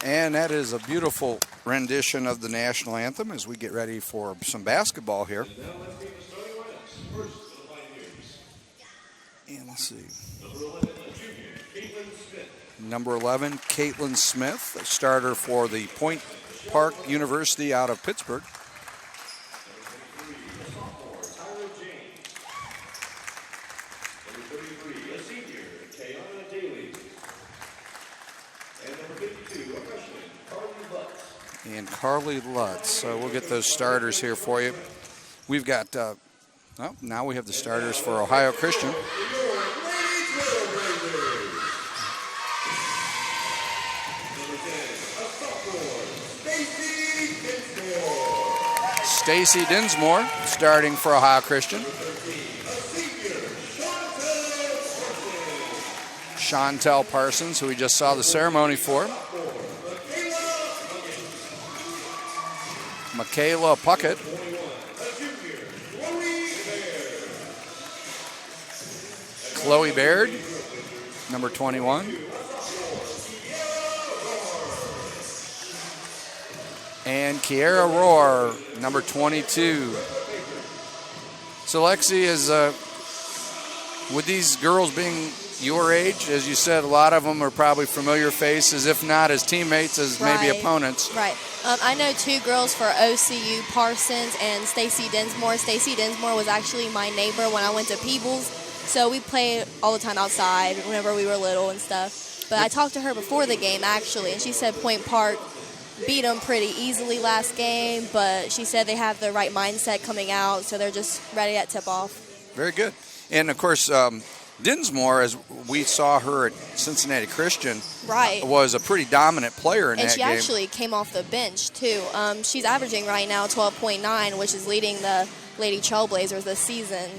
And that is a beautiful rendition of the national anthem as we get ready for some basketball here. And let's see. Number 11, Caitlin Smith, a starter for the Point Park University out of Pittsburgh. And Carly Lutz. So we'll get those starters here for you. We've got, now we have the starters for Ohio Christian. Stacy Dinsmore starting for Ohio Christian. Chantel Parsons, who we just saw the ceremony for. Michaela Puckett. Chloe Baird, number 21. And Kiara Rohr, number 22. So Lexi, is with these girls being your age, as you said, a lot of them are probably familiar faces, if not as teammates, as maybe opponents. Right. I know two girls for OCU, Parsons and Stacy Dinsmore. Stacy Dinsmore was actually my neighbor when I went to Peebles, so we played all the time outside whenever we were little and stuff. But I talked to her before the game, actually, and she said Point Park beat them pretty easily last game, but she said they have the right mindset coming out, so they're just ready at tip-off. Very good. And, of course, Dinsmore, as we saw her at Cincinnati Christian, was a pretty dominant player in that game. And she actually came off the bench, too. She's averaging right now 12.9, which is leading the Lady Trailblazers this season.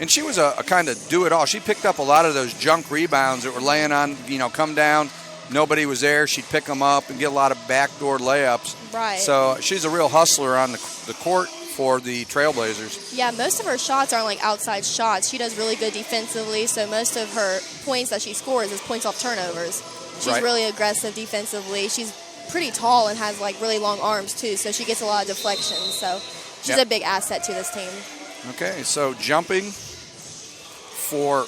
And she was a kind of do-it-all. She picked up a lot of those junk rebounds that were laying on, come down. Nobody was there. She'd pick them up and get a lot of backdoor layups. Right. So she's a real hustler on the court for the Trailblazers. Yeah, most of her shots aren't like outside shots. She does really good defensively, so most of her points that she scores is points off turnovers. She's really aggressive defensively. She's pretty tall and has like really long arms too, so she gets a lot of deflections. So she's a big asset to this team. Okay, so jumping for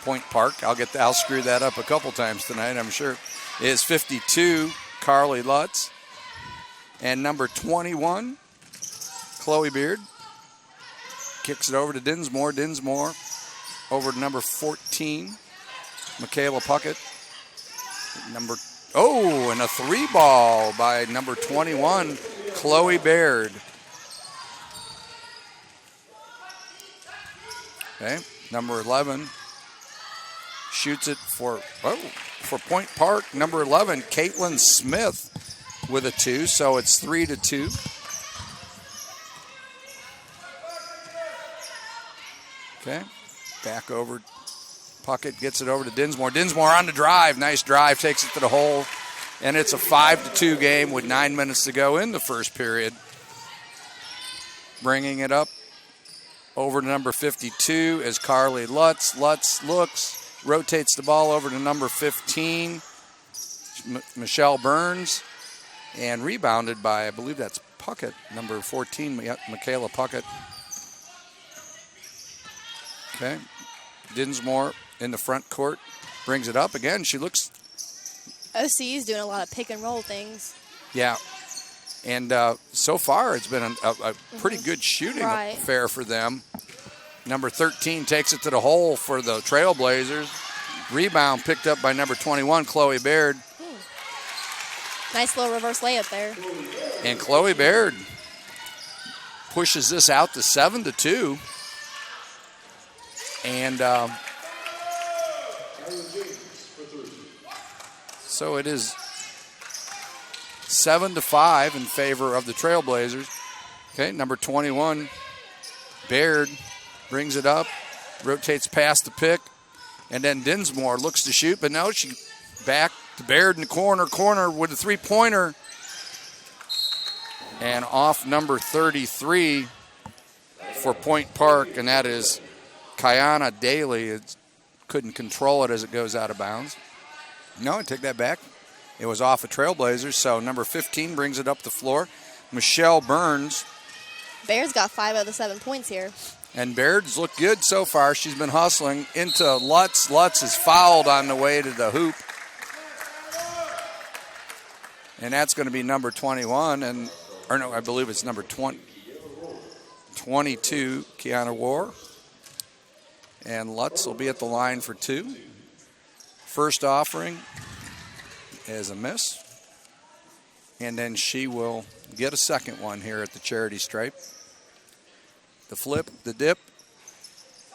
Point Park. I'll screw that up a couple times tonight, I'm sure. Is 52, Carly Lutz. And number 21, Chloe Beard. Kicks it over to Dinsmore. Dinsmore over to number 14, Michaela Puckett. And a three ball by number 21, Chloe Baird. Okay, number 11 shoots it for Point Park. Number 11, Caitlin Smith with a 2, so it's 3-2. Okay, back over. Puckett gets it over to Dinsmore. Dinsmore on the drive. Nice drive, takes it to the hole. And it's a 5-2 game with 9 minutes to go in the first period. Bringing it up over to number 52 is Carly Lutz. Lutz looks, rotates the ball over to number 15, Michelle Burns, and rebounded by, I believe that's Puckett, number 14, Michaela Puckett. Okay, Dinsmore in the front court, brings it up again. She looks... OCU's doing a lot of pick and roll things. Yeah. And so far, it's been a pretty good shooting affair for them. Number 13 takes it to the hole for the Trailblazers. Rebound picked up by number 21, Chloe Baird. Nice little reverse layup there. And Chloe Baird pushes this out to 7-2. And so it is 7-5 in favor of the Trailblazers. Okay, number 21, Baird brings it up, rotates past the pick, and then Dinsmore looks to shoot, but no, she back to Baird in the corner with a three-pointer. And off number 33 for Point Park, and that is Kiana Daly. couldn't control it as it goes out of bounds. No, I take that back. It was off of Trailblazers, so number 15 brings it up the floor. Michelle Burns. Bears got 5 out of the 7 points here. And Baird's looked good so far. She's been hustling into Lutz. Lutz is fouled on the way to the hoop. And that's going to be number 21. Or no, I believe it's number 22, Kiana War. And Lutz will be at the line for 2. First offering is a miss. And then she will get a second one here at the charity stripe. The flip, the dip,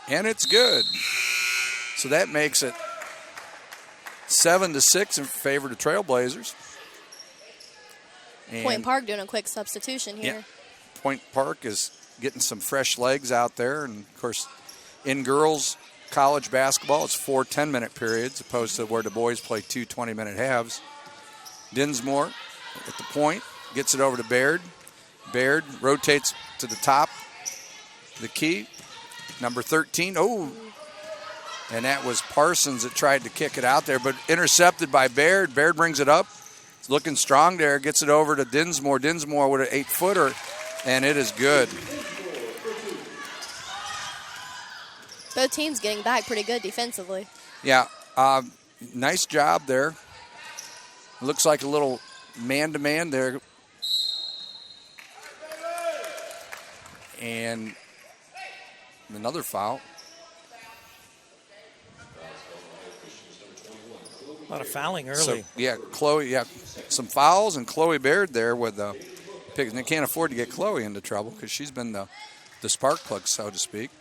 and it's good. So that makes it 7-6 in favor of the Trailblazers. And Point Park doing a quick substitution here. Yeah, Point Park is getting some fresh legs out there. And, of course, in girls college basketball, it's 4 10-minute periods opposed to where the boys play 2 20-minute halves. Dinsmore at the point, gets it over to Baird. Baird rotates to the top. The key, number 13. Oh, and that was Parsons that tried to kick it out there, but intercepted by Baird. Baird brings it up. It's looking strong there. Gets it over to Dinsmore. Dinsmore with an 8-footer, and it is good. Both teams getting back pretty good defensively. Yeah, nice job there. Looks like a little man-to-man there. And another foul. A lot of fouling early. So, yeah, Chloe, some fouls, and Chloe Baird there with the picks. And they can't afford to get Chloe into trouble because she's been the spark plug, so to speak.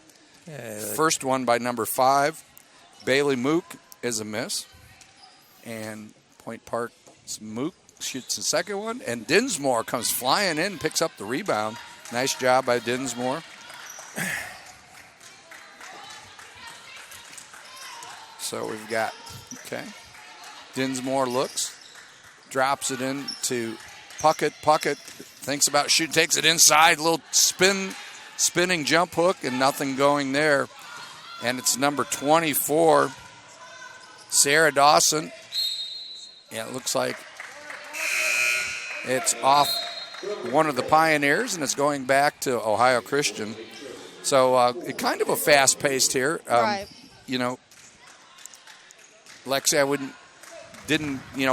First one by number 5. Bailey Mook is a miss. And Point Park's Mook shoots the second one. And Dinsmore comes flying in, picks up the rebound. Nice job by Dinsmore. So we've got, Dinsmore looks, drops it in to Puckett. Puckett thinks about shooting, takes it inside, little spinning jump hook, and nothing going there. And it's number 24, Sarah Dawson. Yeah, it looks like it's off one of the Pioneers, and it's going back to Ohio Christian. So it kind of a fast-paced here. Right. You know, Lexi,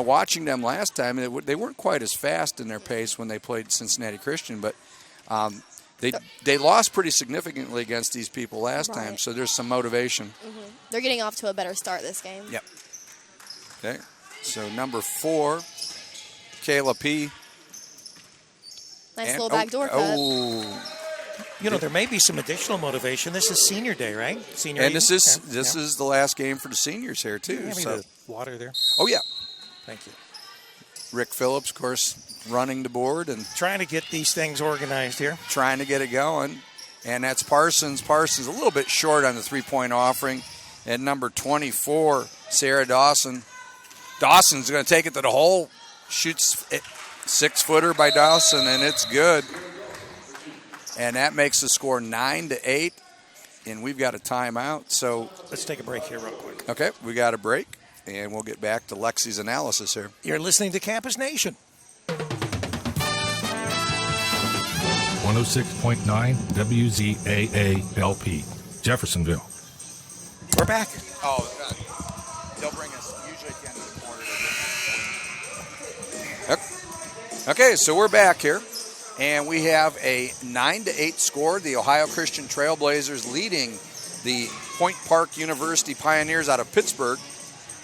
watching them last time, they weren't quite as fast in their pace when they played Cincinnati Christian, but they lost pretty significantly against these people last time, so there's some motivation. Mm-hmm. They're getting off to a better start this game. Yep. Okay, so number 4, Kayla P. Nice little backdoor cut. Oh. There may be some additional motivation. This is senior day, right? Senior. And this is the last game for the seniors here, too. The water there. Oh, yeah. Thank you. Rick Phillips, of course, running the board and trying to get these things organized here. Trying to get it going. And that's Parsons. Parsons a little bit short on the three-point offering. And number 24, Sarah Dawson. Dawson's going to take it to the hole. Shoots it, 6-footer by Dawson, and it's good. And that makes the score 9-8. And we've got a timeout. So let's take a break here real quick. Okay, we got a break. And we'll get back to Lexi's analysis here. You're listening to Campus Nation. 106.9 WZAA LP, Jeffersonville. We're back. Oh, they'll bring us usually at the end of the quarter. Okay, so we're back here. And we have a 9-8 score. The Ohio Christian Trailblazers leading the Point Park University Pioneers out of Pittsburgh.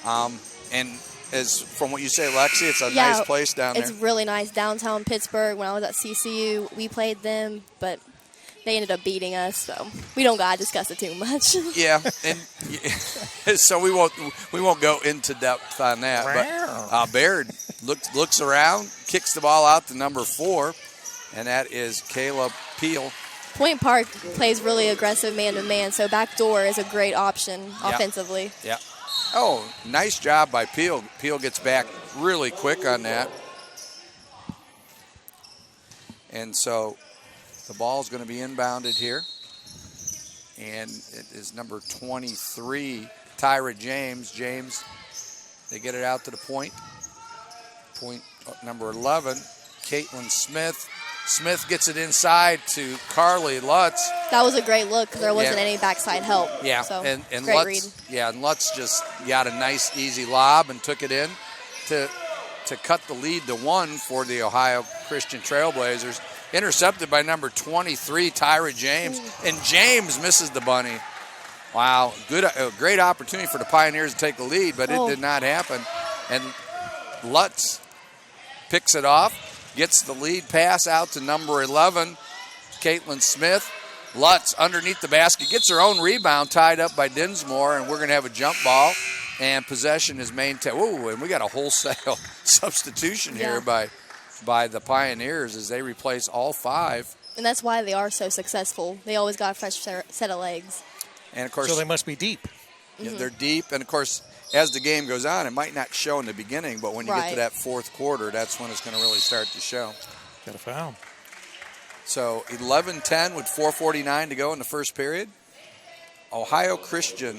And as from what you say, Lexi, it's a nice place down there. It's really nice. Downtown Pittsburgh, when I was at CCU, we played them, but they ended up beating us, so we don't got to discuss it too much. Yeah, and so we won't go into depth on that. But Baird looks around, kicks the ball out to number 4, and that is Kayla Peel. Point Park plays really aggressive man-to-man, so backdoor is a great option offensively. Yeah. Oh, nice job by Peel. Peel gets back really quick on that. And so the ball is going to be inbounded here. And it is number 23, Tyra James. James, they get it out to the point. Point number 11, Caitlin Smith. Smith gets it inside to Carly Lutz. That was a great look because there wasn't any backside help. Yeah, so, and great Lutz, read. yeah, and Lutz just got a nice, easy lob and took it in to cut the lead to 1 for the Ohio Christian Trailblazers. Intercepted by number 23, Tyra James, and James misses the bunny. Wow, a great opportunity for the Pioneers to take the lead, but it did not happen. And Lutz picks it off, gets the lead pass out to number 11, Caitlin Smith. Lutz underneath the basket, gets her own rebound tied up by Dinsmore, and we're going to have a jump ball, and possession is maintained. Ooh, and we got a wholesale substitution here by the Pioneers as they replace all 5. And that's why they are so successful. They always got a fresh set of legs. And, of course, so they must be deep. Yeah, they're deep, and, of course, as the game goes on, it might not show in the beginning, but when you get to that fourth quarter, that's when it's going to really start to show. Got a foul. So 11-10 with 4:49 to go in the first period. Ohio Christian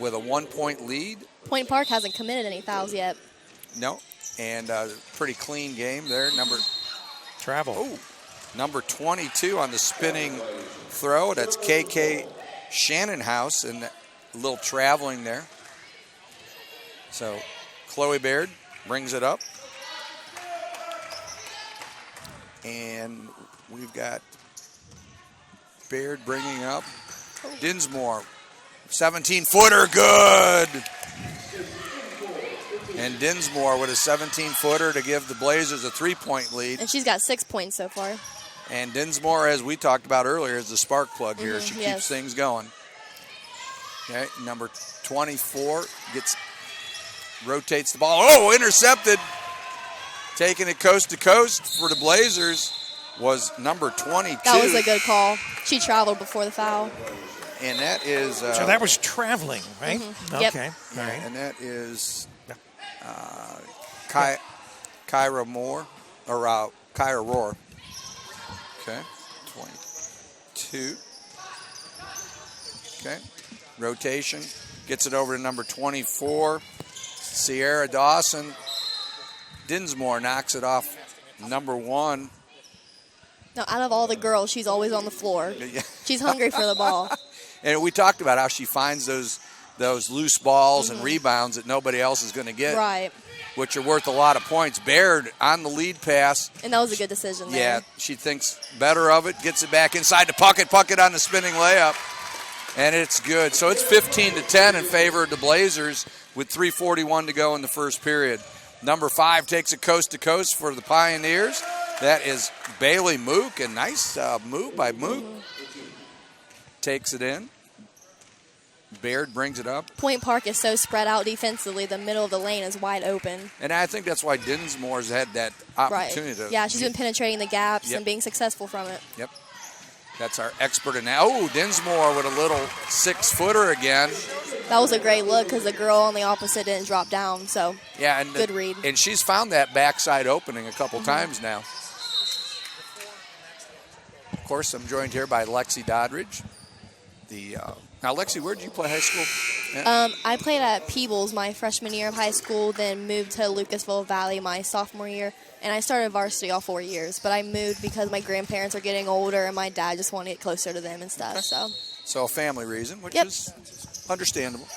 with a 1-point lead. Point Park hasn't committed any fouls yet. No, and pretty clean game there. Number 22 on the spinning throw. That's KK Shannonhouse, and a little traveling there. So Chloe Baird brings it up. And we've got Baird bringing up Dinsmore. 17-footer, good. And Dinsmore with a 17-footer to give the Blazers a 3-point lead. And she's got 6 points so far. And Dinsmore, as we talked about earlier, is the spark plug here. She keeps things going. Okay, number 24 rotates the ball. Oh, intercepted. Taking it coast to coast for the Blazers was number 22. That was a good call. She traveled before the foul. And that is... so that was traveling, right? Mm-hmm. Okay. Yep. All right. And that is Kyra Moore, or Kyra Rohr. Okay, 22. Okay, rotation. Gets it over to number 24, Sierra Dawson. Dinsmore knocks it off number 1. Now, out of all the girls, she's always on the floor. She's hungry for the ball. And we talked about how she finds those loose balls and rebounds that nobody else is going to get. Right. Which are worth a lot of points. Baird on the lead pass. And that was a good decision there. Yeah, she thinks better of it, gets it back inside to Puckett on the spinning layup, and it's good. So it's 15-10 in favor of the Blazers with 3:41 to go in the first period. Number 5 takes it coast to coast for the Pioneers. That is Bailey Mook, a nice move by Mook. Takes it in. Baird brings it up. Point Park is so spread out defensively. The middle of the lane is wide open. And I think that's why Dinsmore's had that opportunity. Right. Yeah, she's been penetrating the gaps and being successful from it. Yep. That's our expert in that. Oh, Dinsmore with a little 6-footer again. That was a great look because the girl on the opposite didn't drop down. So, yeah, and good read. And she's found that backside opening a couple times now. Of course, I'm joined here by Lexi Doddridge. Now, Lexi, where did you play high school? Yeah. I played at Peebles my freshman year of high school, then moved to Lucasville Valley my sophomore year, and I started varsity all 4 years. But I moved because my grandparents are getting older, and my dad just wanted to get closer to them and stuff. Okay. So a family reason, which is understandable.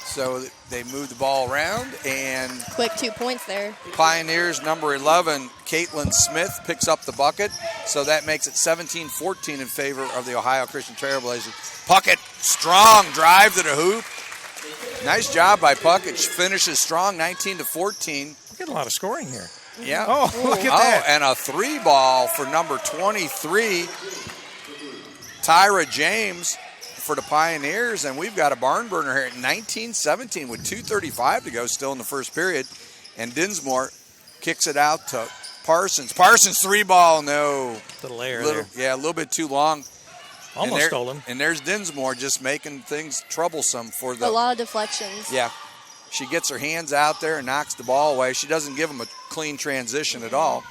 So they moved the ball around, and quick 2 points there. Pioneers number 11, Caitlin Smith, picks up the bucket. So that makes it 17-14 in favor of the Ohio Christian Trailblazers. Puckett, strong drive to the hoop. Nice job by Puckett. She finishes strong, 19-14. We get a lot of scoring here. Yeah. Oh, look at that. And a 3 ball for number 23, Tyra James, for the Pioneers, and we've got a barn burner here at 19-17 with 2:35 to go still in the first period. And Dinsmore kicks it out to Parsons. Parsons 3 ball, no. Little layer there. Yeah, a little bit too long. Almost stolen. And there's Dinsmore just making things troublesome for the... A lot of deflections. Yeah. She gets her hands out there and knocks the ball away. She doesn't give them a clean transition at all.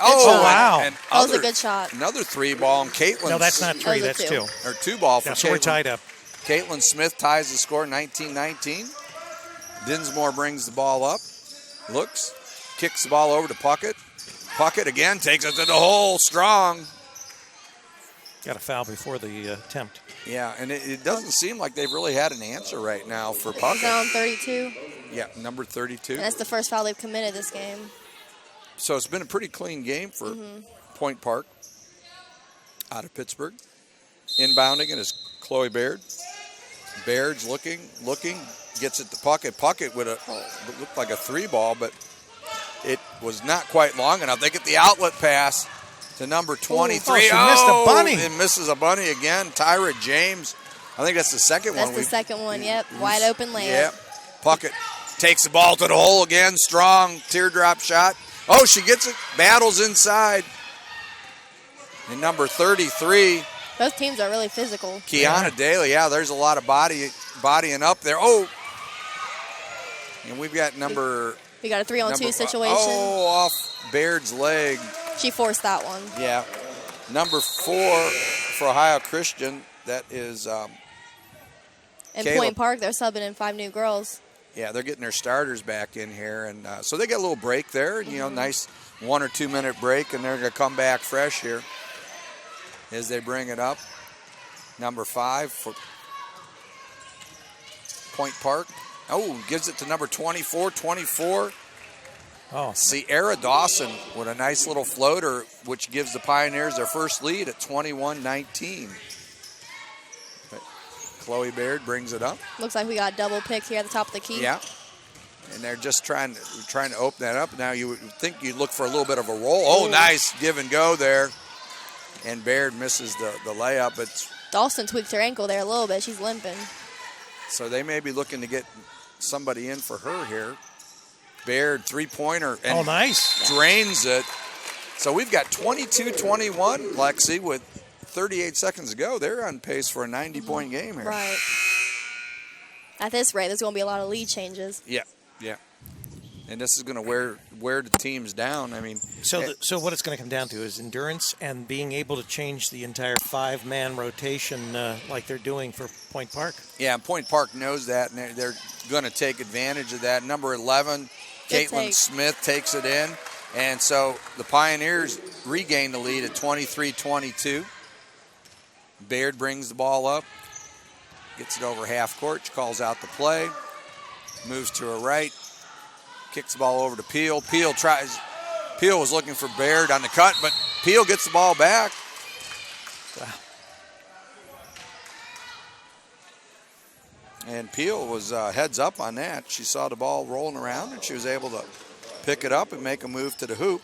Oh, wow. That was a good shot. Another 3 ball, and Caitlin. No, that's not 3. That's 2. Or 2 ball for yeah, Caitlin. so we're tied up. Caitlin Smith ties the score 19-19. Dinsmore brings the ball up, looks, kicks the ball over to Puckett. Puckett again takes it to the hole, strong. Got a foul before the attempt. Yeah, and it doesn't seem like they've really had an answer right now for Is Puckett. that on 32? Yeah, number 32. And that's the first foul they've committed this game. So it's been a pretty clean game for Point Park out of Pittsburgh. Inbounding it is Chloe Baird. Baird's looking, gets it to Puckett. Puckett would have looked like a three ball, but it was not quite long enough. They get the outlet pass to number 23. she missed a bunny. And misses a bunny again. Tyra James. I think that's the second That's one. the second one, yep. Wide open layup. Yep. Puckett takes the ball to the hole again. Strong teardrop shot. Oh, she gets it. Battles inside. And number 33, Both teams are really physical. Kiana Daly. Yeah, there's a lot of bodying up there. Oh. And we've got number... We got a 3-on-2 situation. Oh, off Baird's leg. She forced that one. Yeah. Number 4 for Ohio Christian. That is... In Caleb. Point Park, they're subbing in 5 new girls. Yeah, they're getting their starters back in here, and so they get a little break there. You know, nice 1 or 2 minute break, and they're going to come back fresh here as they bring it up. Number 5 for Point Park. Oh, gives it to number 24. 24. Oh, Sierra Dawson with a nice little floater, which gives the Pioneers their first lead at 21-19. Chloe Baird brings it up. Looks like we got a double pick here at the top of the key. Yeah. And they're just trying to open that up. Now you would think you'd look for a little bit of a roll. Oh, nice give and go there. And Baird misses the layup. But Dawson tweaked her ankle there a little bit. She's limping. so they may be looking to get somebody in for her here. Baird three-pointer and nice. drains it. So we've got 22-21, Lexi, with 38 seconds to go. They're on pace for a 90-point game here. Right. At this rate, there's going to be a lot of lead changes. Yeah. And this is going to wear the teams down. I mean, So what it's going to come down to is endurance and being able to change the entire 5-man rotation like they're doing for Point Park. yeah, Point Park knows that, and they're going to take advantage of that. Number 11, Good Caitlin take. Smith takes it in. And so the Pioneers regain the lead at 23-22. Baird brings the ball up, gets it over half court. She calls out the play, moves to her right, kicks the ball over to Peel. Peel was looking for Baird on the cut, but Peel gets the ball back. And Peel was heads up on that. She saw the ball rolling around, and she was able to pick it up and make a move to the hoop.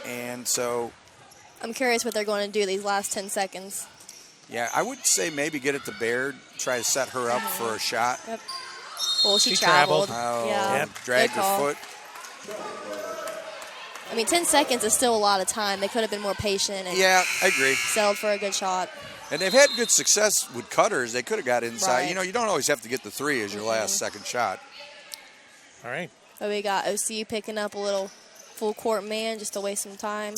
And so, I'm curious what they're going to do these last 10 seconds. yeah, I would say maybe get it to Baird, try to set her up for a shot. Yep. Well, she She traveled. traveled. Oh, Yeah. dragged Good her call. foot. I mean, 10 seconds is still a lot of time. They could have been more patient and Yeah, I agree. settled for a good shot. And they've had good success with cutters. They could have got inside. Right. You know, you don't always have to get the three as your last second shot. All right. But we got OCU picking up a little full court man just to waste some time.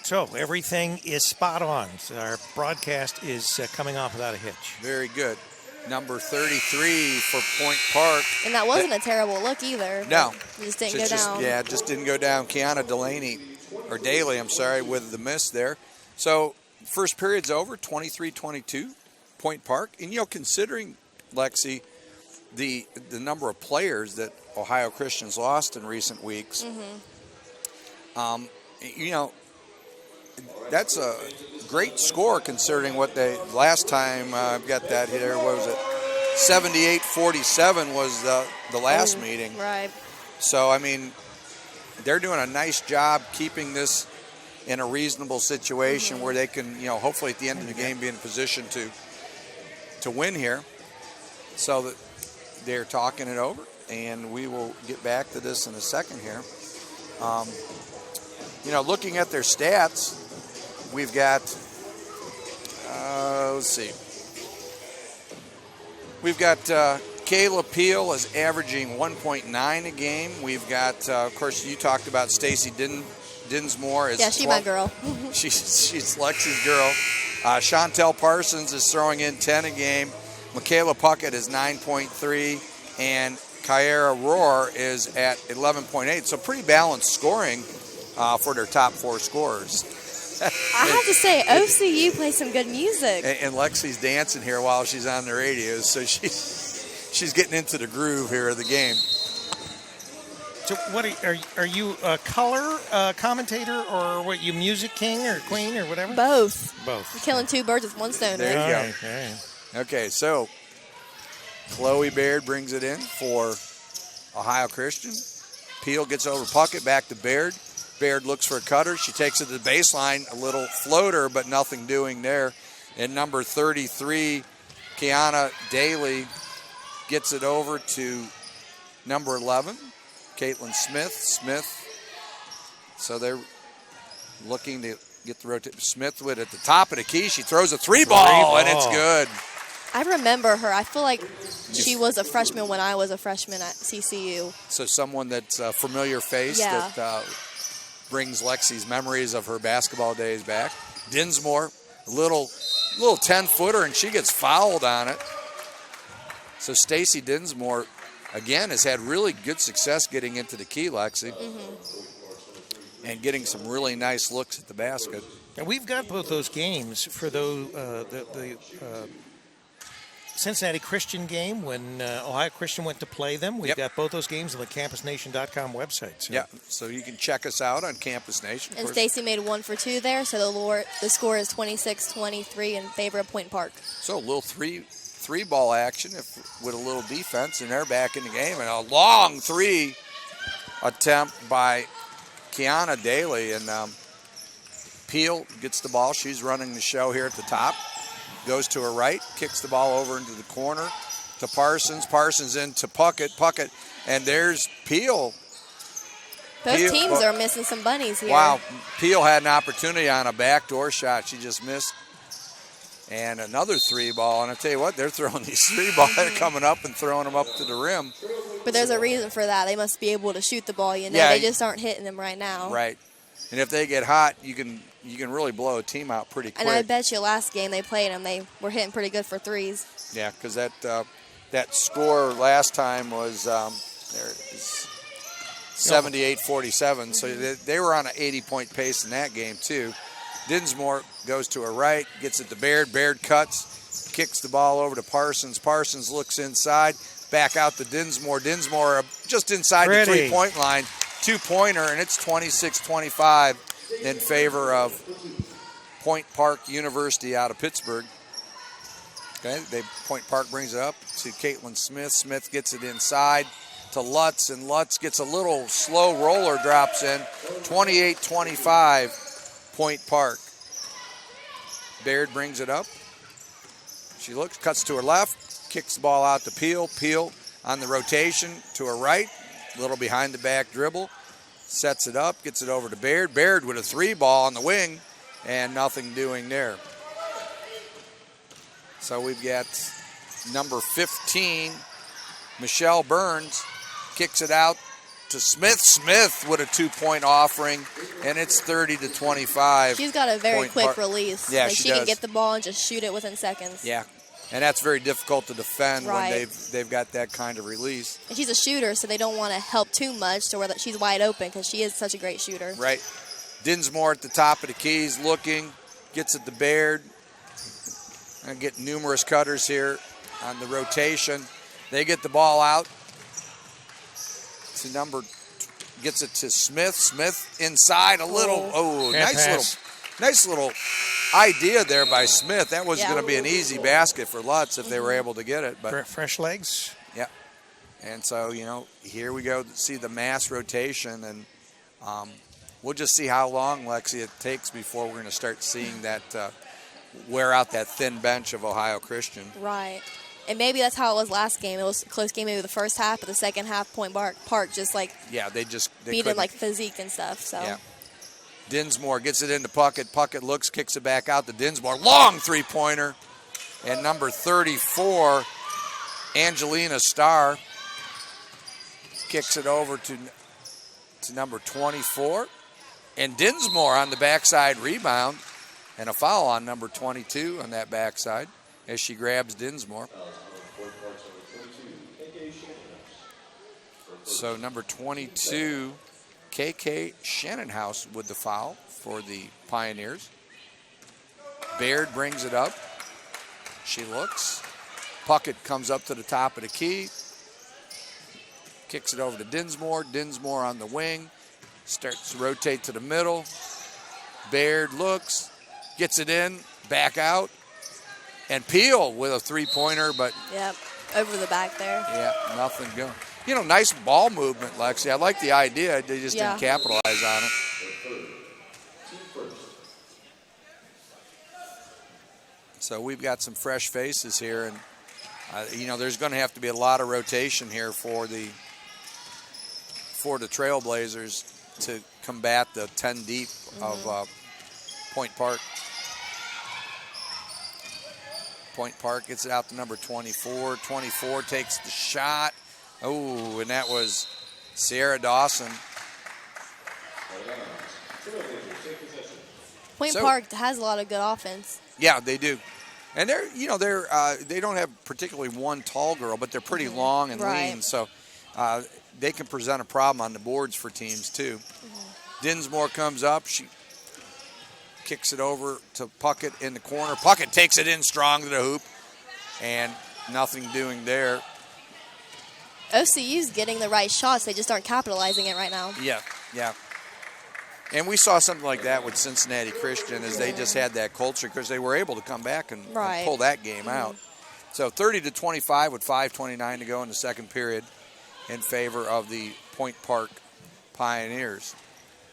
So everything is spot on. So our broadcast is coming off without a hitch. Very good. Number 33 for Point Park. And that wasn't a terrible look either. No. It just didn't So go it's down. Yeah, it just didn't go down. Kiana Daly, with the miss there. So first period's over, 23-22, Point Park. And, you know, considering, Lexi, the number of players that Ohio Christian's lost in recent weeks, you know, that's a great score considering what they last time. I've got that here. What was it? 78-47 was the last meeting. Right. So I mean, they're doing a nice job keeping this in a reasonable situation where they can, you know, hopefully at the end of the game be in position to win here. So that they're talking it over, and we will get back to this in a second here. You know, looking at their stats, we've got, let's see. We've got Kayla Peel is averaging 1.9 a game. We've got, of course, you talked about Stacy Dinsmore. Yeah, she's my girl. She's Lexi's girl. Chantel Parsons is throwing in 10 a game. Michaela Puckett is 9.3, and Kyara Rohr is at 11.8. So pretty balanced scoring for their top 4 scorers. I have to say, OCU plays some good music. And Lexi's dancing here while she's on the radio, so she's getting into the groove here of the game. So, what are you a color commentator, or what? You music king or queen or whatever? Both. Both. You're killing 2 birds with one stone. There right? you go. All right, all right. Okay, so Chloe Baird brings it in for Ohio Christian. Peel gets over Puckett, back to Baird. Baird looks for a cutter. She takes it to the baseline, a little floater, but nothing doing there. And number 33, Kiana Daly, gets it over to number 11, Caitlin Smith. So they're looking to get the rotation. Smith with at the top of the key. She throws a three ball, and it's good. I remember her. I feel like she was a freshman when I was a freshman at CCU. So someone that's a familiar face Yeah. that brings Lexi's memories of her basketball days back. Dinsmore, a little 10-footer, and she gets fouled on it. So Stacy Dinsmore, again, has had really good success getting into the key, Lexi, and getting some really nice looks at the basket. And we've got both those games for those the Cincinnati Christian game when Ohio Christian went to play them. We've Yep. got both those games on the CampusNation.com website. So. Yeah, so you can check us out on Campus Nation. And Stacy made 1 for 2 there, so the score is 26-23 in favor of Point Park. So a little three ball action with a little defense, and they're back in the game. And a long 3 attempt by Kiana Daly. And Peel gets the ball. She's running the show here at the top. Goes to her right, kicks the ball over into the corner to Parsons. Parsons into Puckett. And there's Peel. Both Peel- teams are missing some bunnies here. Wow, Peel had an opportunity on a backdoor shot. She just missed. And another 3 ball. And I tell you what, they're throwing these 3 balls. They're coming up and throwing them up to the rim. But there's a reason for that. They must be able to shoot the ball, you know. Yeah. They just aren't hitting them right now. Right. And if they get hot, you can really blow a team out pretty quick. And I bet you last game they played them, they were hitting pretty good for threes. Yeah, because that score last time was 78-47. So they were on an 80-point pace in that game too. Dinsmore goes to her right, gets it to Baird. Baird cuts, kicks the ball over to Parsons. Parsons looks inside, back out to Dinsmore. Dinsmore just inside the three-point line. 2-pointer, and it's 26-25 in favor of Point Park University out of Pittsburgh. Okay, Point Park brings it up to Caitlin Smith. Smith gets it inside to Lutz, and Lutz gets a little slow roller, drops in. 28-25, Point Park. Baird brings it up. She looks, cuts to her left, kicks the ball out to Peel. Peel on the rotation to her right. Little behind the back dribble, sets it up, gets it over to Baird. Baird with a 3 ball on the wing, and nothing doing there. So we've got number 15, Michelle Burns, kicks it out to Smith. Smith with a 2-point offering, and it's 30-25. She's got a very Point quick Park. release. Yeah, like she she can does. get the ball and just shoot it within seconds. Yeah, and that's very difficult to defend Right. when they've got that kind of release. And she's a shooter, so they don't want to help too much to where that she's wide open because she is such a great shooter. Right. Dinsmore at the top of the keys, looking, gets it to Baird. And get numerous cutters here on the rotation. They get the ball out to gets it to Smith. Smith inside a little. Nice little idea there by Smith. That was going to be an easy basket for Lutz if they were able to get it. But Fresh legs. yeah. And so, here we go to see the mass rotation. And we'll just see how long, Lexi, it takes before we're going to start seeing that wear out that thin bench of Ohio Christian. Right. And maybe that's how it was last game. It was a close game maybe the first half, but the second half, Point Park just like They beat couldn't. him like physique and stuff. So Yeah. Dinsmore gets it into Puckett. Puckett looks, kicks it back out to Dinsmore. Long 3-pointer. And number 34, Angelina Starr, kicks it over to number 24. And Dinsmore on the backside rebound. And a foul on number 22 on that backside as she grabs Dinsmore. So number 22, KK Shannonhouse with the foul for the Pioneers. Baird brings it up. She looks. Puckett comes up to the top of the key. Kicks it over to Dinsmore. Dinsmore on the wing. Starts to rotate to the middle. Baird looks. Gets it in. Back out. And Peel with a three-pointer, but... Yep, over the back there. Yeah, nothing going. You know, nice ball movement, Lexi. I like the idea. They just didn't capitalize on it. So we've got some fresh faces here, and you know, there's going to have to be a lot of rotation here for the Trailblazers to combat the 10 deep of Point Park. Point Park gets it out to number 24. 24 takes the shot. Oh, and that was Sierra Dawson. Point Park has a lot of good offense. Yeah, they do. And they don't have particularly one tall girl, but they're pretty long and lean, so they can present a problem on the boards for teams too. Dinsmore comes up. She kicks it over to Puckett in the corner. Puckett takes it in strong to the hoop, and nothing doing there. OCU's getting the right shots. They just aren't capitalizing it right now. Yeah. And we saw something like that with Cincinnati Christian as they just had that culture because they were able to come back and pull that game out. So 30-25 with 5:29 to go in the second period in favor of the Point Park Pioneers.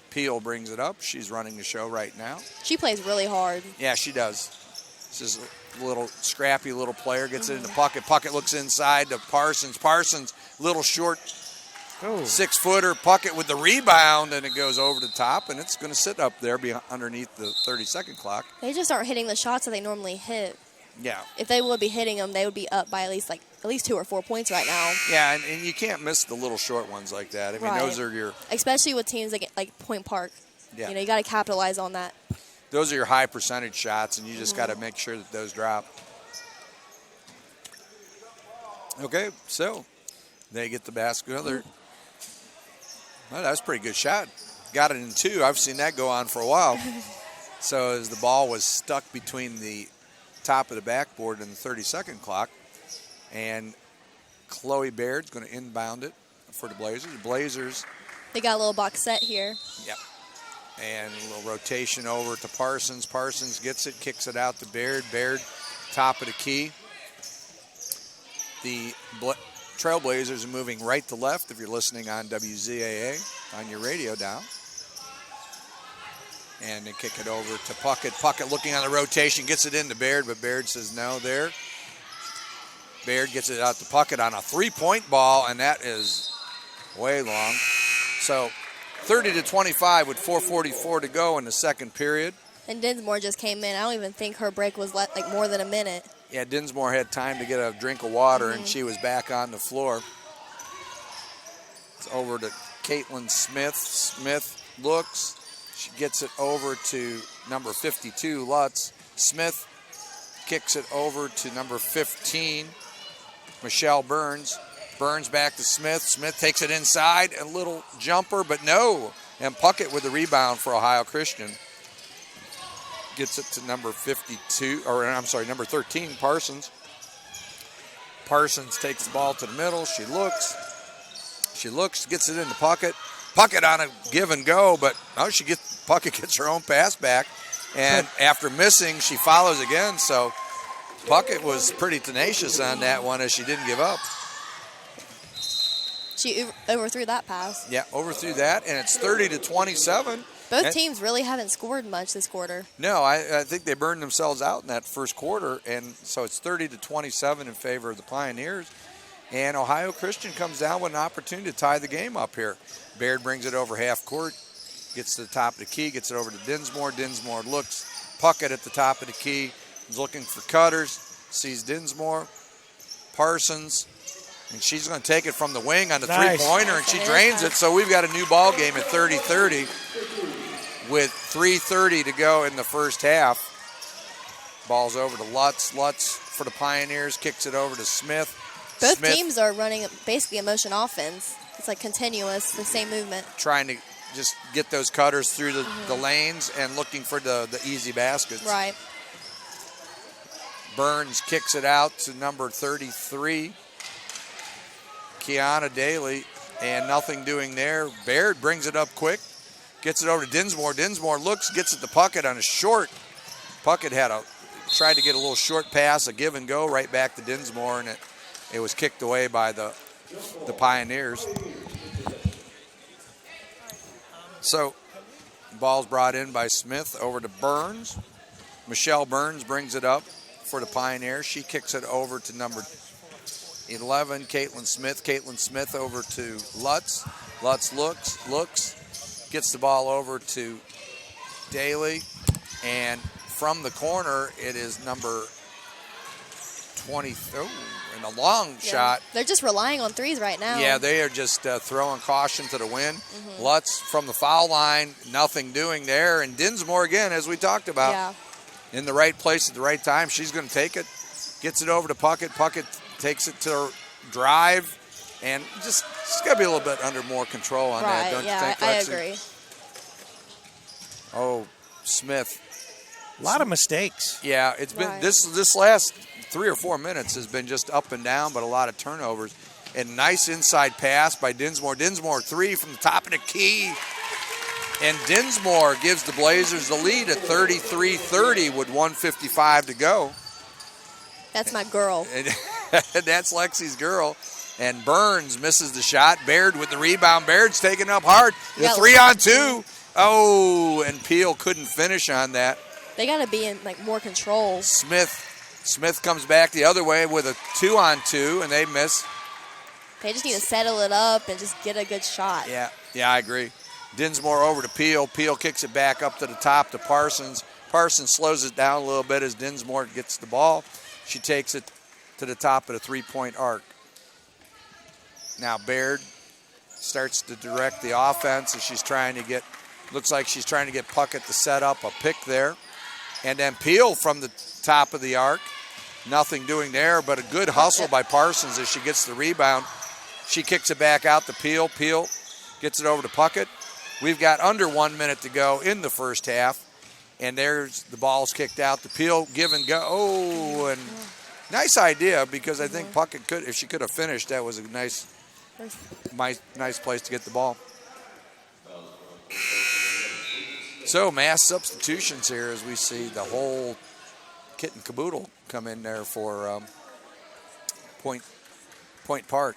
Peel brings it up. She's running the show right now. She plays really hard. Yeah, she does. This is a little scrappy little player. Gets it into Puckett. Puckett looks inside to Parsons. Parsons, little short 6-footer. Puckett with the rebound, and it goes over the top, and it's going to sit up there underneath the 30-second clock. They just aren't hitting the shots that they normally hit. Yeah. If they would be hitting them, they would be up by at least 2 or 4 points right now. Yeah, and you can't miss the little short ones like that. I mean, those are your... Especially with teams like Point Park. Yeah. You know, you got to capitalize on that. Those are your high percentage shots, and you just got to make sure that those drop. Okay, so they get the basket. Well, that was a pretty good shot. Got it in 2. I've seen that go on for a while. So as the ball was stuck between the top of the backboard and the 30-second clock, and Chloe Baird's going to inbound it for the Blazers. The Blazers. They got a little box set here. Yep. And a little rotation over to Parsons. Parsons gets it, kicks it out to Baird. Baird, top of the key. The Trailblazers are moving right to left if you're listening on WZAA on your radio dial. And they kick it over to Puckett. Puckett looking on the rotation, gets it into Baird, but Baird says no there. Baird gets it out to Puckett on a three-point ball, and that is way long. So 30-25 with 4:44 to go in the second period. And Dinsmore just came in. I don't even think her break was more than a minute. Yeah, Dinsmore had time to get a drink of water, and she was back on the floor. It's over to Caitlin Smith. Smith looks. She gets it over to number 52, Lutz. Smith kicks it over to number 15, Michelle Burns. Burns back to Smith. Smith takes it inside, a little jumper, but no. And Puckett with the rebound for Ohio Christian. Gets it to number 13, Parsons. Parsons takes the ball to the middle. She looks, gets it into Puckett. Puckett on a give and go, but Puckett gets her own pass back. And after missing, she follows again. So Puckett was pretty tenacious on that one as she didn't give up. She overthrew that pass. Yeah, overthrew that, and it's 30-27. Both teams really haven't scored much this quarter. No, I think they burned themselves out in that first quarter, and so it's 30-27 in favor of the Pioneers. And Ohio Christian comes down with an opportunity to tie the game up here. Baird brings it over half court, gets to the top of the key, gets it over to Dinsmore. Dinsmore looks, Puckett at the top of the key, is looking for cutters, sees Dinsmore, Parsons, and she's going to take it from the wing on the three-pointer, and she drains it. So we've got a new ball game at 30-30 with 3:30 to go in the first half. Ball's over to Lutz. Lutz for the Pioneers kicks it over to Smith. Both Smith teams are running basically a motion offense. It's like continuous, the same movement. trying to just get those cutters through the lanes and looking for the easy baskets. Right. Burns kicks it out to number 33, Kiana Daly, and nothing doing there. Baird brings it up quick, gets it over to Dinsmore. Dinsmore looks, gets it to Puckett on a short. Puckett tried to get a little short pass, a give and go right back to Dinsmore, and it was kicked away by the Pioneers. So, ball's brought in by Smith over to Burns. Michelle Burns brings it up for the Pioneers. She kicks it over to number 11, Caitlin Smith. Caitlin Smith over to Lutz. Lutz looks, gets the ball over to Daly, and from the corner, it is number 20. Oh, and a long shot. They're just relying on threes right now. Yeah, they are just throwing caution to the wind. Lutz from the foul line, nothing doing there. And Dinsmore, again, as we talked about, Yeah. in the right place at the right time. She's going to take it, gets it over to Puckett. Puckett takes it to her drive, and she's got to be a little bit under more control on that, Right, don't yeah, you think, I Lexi? agree. Oh, Smith. A lot of mistakes. Yeah, it's been Right. this last 3 or 4 minutes has been just up and down, but a lot of turnovers. And nice inside pass by Dinsmore. Dinsmore 3 from the top of the key. And Dinsmore gives the Blazers the lead at 33-30 with 1:55 to go. That's my girl. And that's Lexi's girl. And Burns misses the shot. Baird with the rebound. Baird's taking up hard. The Yeah. 3-on-2. Oh, and Peel couldn't finish on that. They got to be in like more control. Smith comes back the other way with a 2-on-2, and they miss. They just need to settle it up and just get a good shot. Yeah, I agree. Dinsmore over to Peel. Peel kicks it back up to the top to Parsons. Parsons slows it down a little bit as Dinsmore gets the ball. She takes it to the top of the three-point arc. Now Baird starts to direct the offense as she's trying to get, looks like she's trying to get Puckett to set up a pick there. And then Peel from the top of the arc. Nothing doing there, but a good hustle by Parsons as she gets the rebound. She kicks it back out to Peel. Peel gets it over to Puckett. We've got under 1 minute to go in the first half. And there's the ball's kicked out. The Peel give and go. Oh, and nice idea because I think Puckett could, if she could have finished, that was a nice place to get the ball. So mass substitutions here as we see the whole kit and caboodle come in there for Point Park.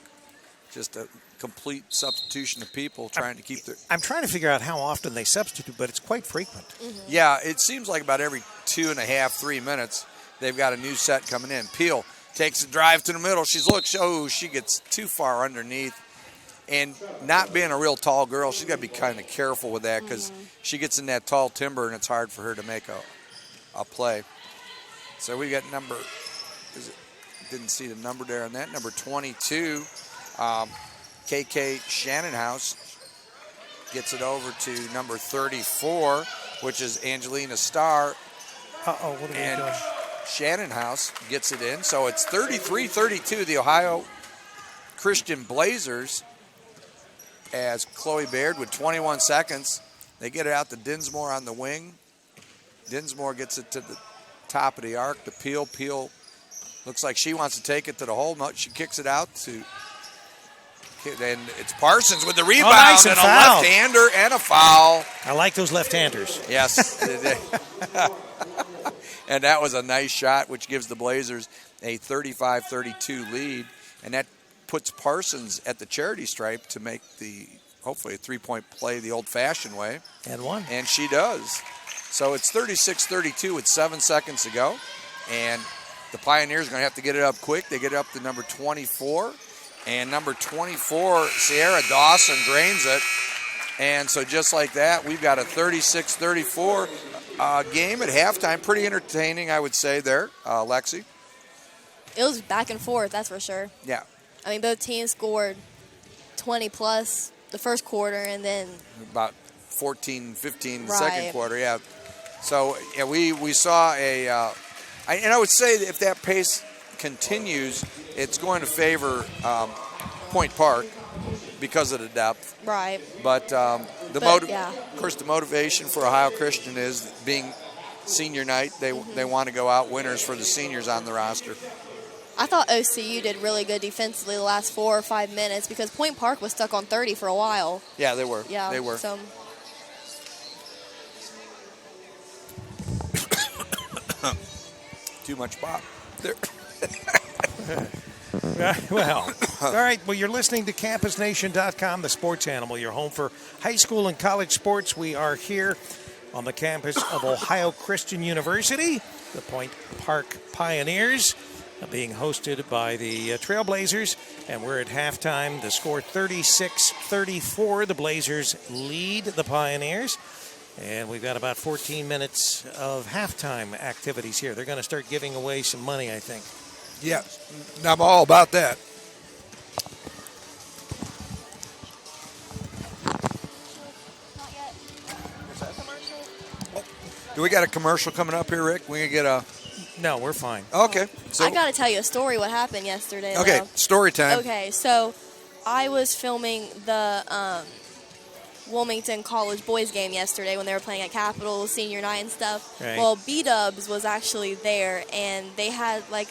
Just a complete substitution of people trying to keep their... I'm trying to figure out how often they substitute, but it's quite frequent. Yeah, it seems like about every 2.5, 3 minutes, they've got a new set coming in. Peel takes a drive to the middle. She gets too far underneath. And not being a real tall girl, she's got to be kind of careful with that because she gets in that tall timber and it's hard for her to make a play. So we got didn't see the number there on that, number 22, KK Shannonhouse gets it over to number 34, which is Angelina Starr. Uh-oh, what are we And doing? Shannonhouse gets it in. So it's 33-32, the Ohio Christian Blazers, as Chloe Baird with 21 seconds. They get it out to Dinsmore on the wing. Dinsmore gets it to the top of the arc to Peel. Peel looks like she wants to take it to the hole. No, she kicks it out to... And it's Parsons with the rebound nice and and a fouled. left-hander and a foul. I like those left-handers. Yes. And that was a nice shot, which gives the Blazers a 35-32 lead. And that puts Parsons at the charity stripe to make hopefully a three-point play the old-fashioned way. And one. And she does. So it's 36-32 with 7 seconds to go. And the Pioneers are going to have to get it up quick. They get it up to number 24. And number 24, Sierra Dawson, drains it. And so just like that, we've got a 36-34 game at halftime. Pretty entertaining, I would say there, Lexi. It was back and forth, that's for sure. Yeah. I mean, both teams scored 20-plus the first quarter, and then About 14, 15 the Right. second quarter, yeah. So yeah, we saw I And I would say that if that pace continues, it's going to favor Point Park because of the depth. Right. But yeah. of course, the motivation for Ohio Christian is being senior night. They want to go out winners for the seniors on the roster. I thought OCU did really good defensively the last 4 or 5 minutes because Point Park was stuck on 30 for a while. Yeah, they were. Yeah, They were. So Too much pop. There. Well, all right. Well, you're listening to CampusNation.com, the sports animal, your home for high school and college sports. We are here on the campus of Ohio Christian University, the Point Park Pioneers, being hosted by the Trailblazers. And we're at halftime. The score 36-34. The Blazers lead the Pioneers. And we've got about 14 minutes of halftime activities here. They're going to start giving away some money, I think. Yeah, I'm all about that. Do we got a commercial coming up here, Rick? We gonna get a. No, we're fine. Okay. So I got to tell you a story what happened yesterday. okay, though. story time. Okay, so I was filming the Wilmington College boys game yesterday when they were playing at Capitol senior night and stuff. Right. Well, B-Dubs was actually there, and they had like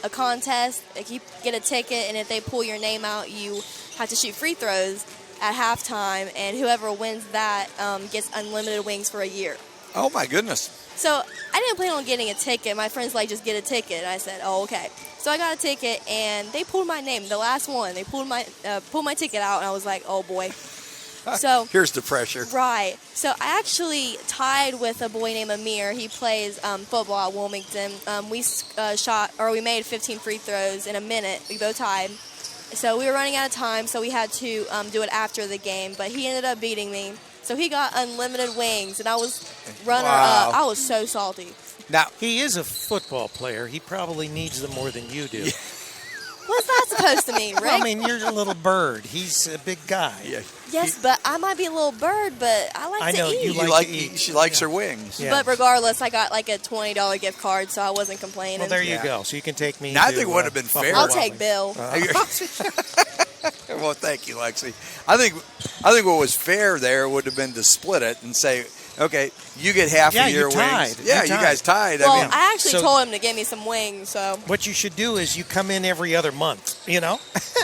a contest. Like you get a ticket, and if they pull your name out, you have to shoot free throws at halftime, and whoever wins that gets unlimited wings for a year. Oh my goodness. So I didn't plan on getting a ticket. My friends like, just get a ticket. And I said, oh, okay. So I got a ticket, and they pulled my name, the last one. They pulled my ticket out, and I was like, oh boy. So Here's the pressure. right. So I actually tied with a boy named Amir. He plays football at Wilmington. We made 15 free throws in a minute. We both tied. So we were running out of time, so we had to do it after the game. But he ended up beating me. So he got unlimited wings, and I was runner Wow. up. I was so salty. Now, He is a football player. He probably needs them more than you do. What's that supposed to mean, Rick? Well, I mean, you're a little bird. He's a big guy. yeah, yes, but I might be a little bird, but I like I to know, eat. you you like to eat. she likes her wings. Yeah. But regardless, I got like a $20 gift card, so I wasn't complaining. Well, there you Yeah. go. So you can take me. Now, I to, think it would have been Buffalo fair. I'll Wild take Wings. Bill. Well, thank you, Lexi. I think what was fair there would have been to split it and say, okay, you get half Yeah, of your you tied. wings. Yeah, You you guys tied. Well, I mean, I actually so- told him to give me some wings, so. What you should do is you come in every other month, you know?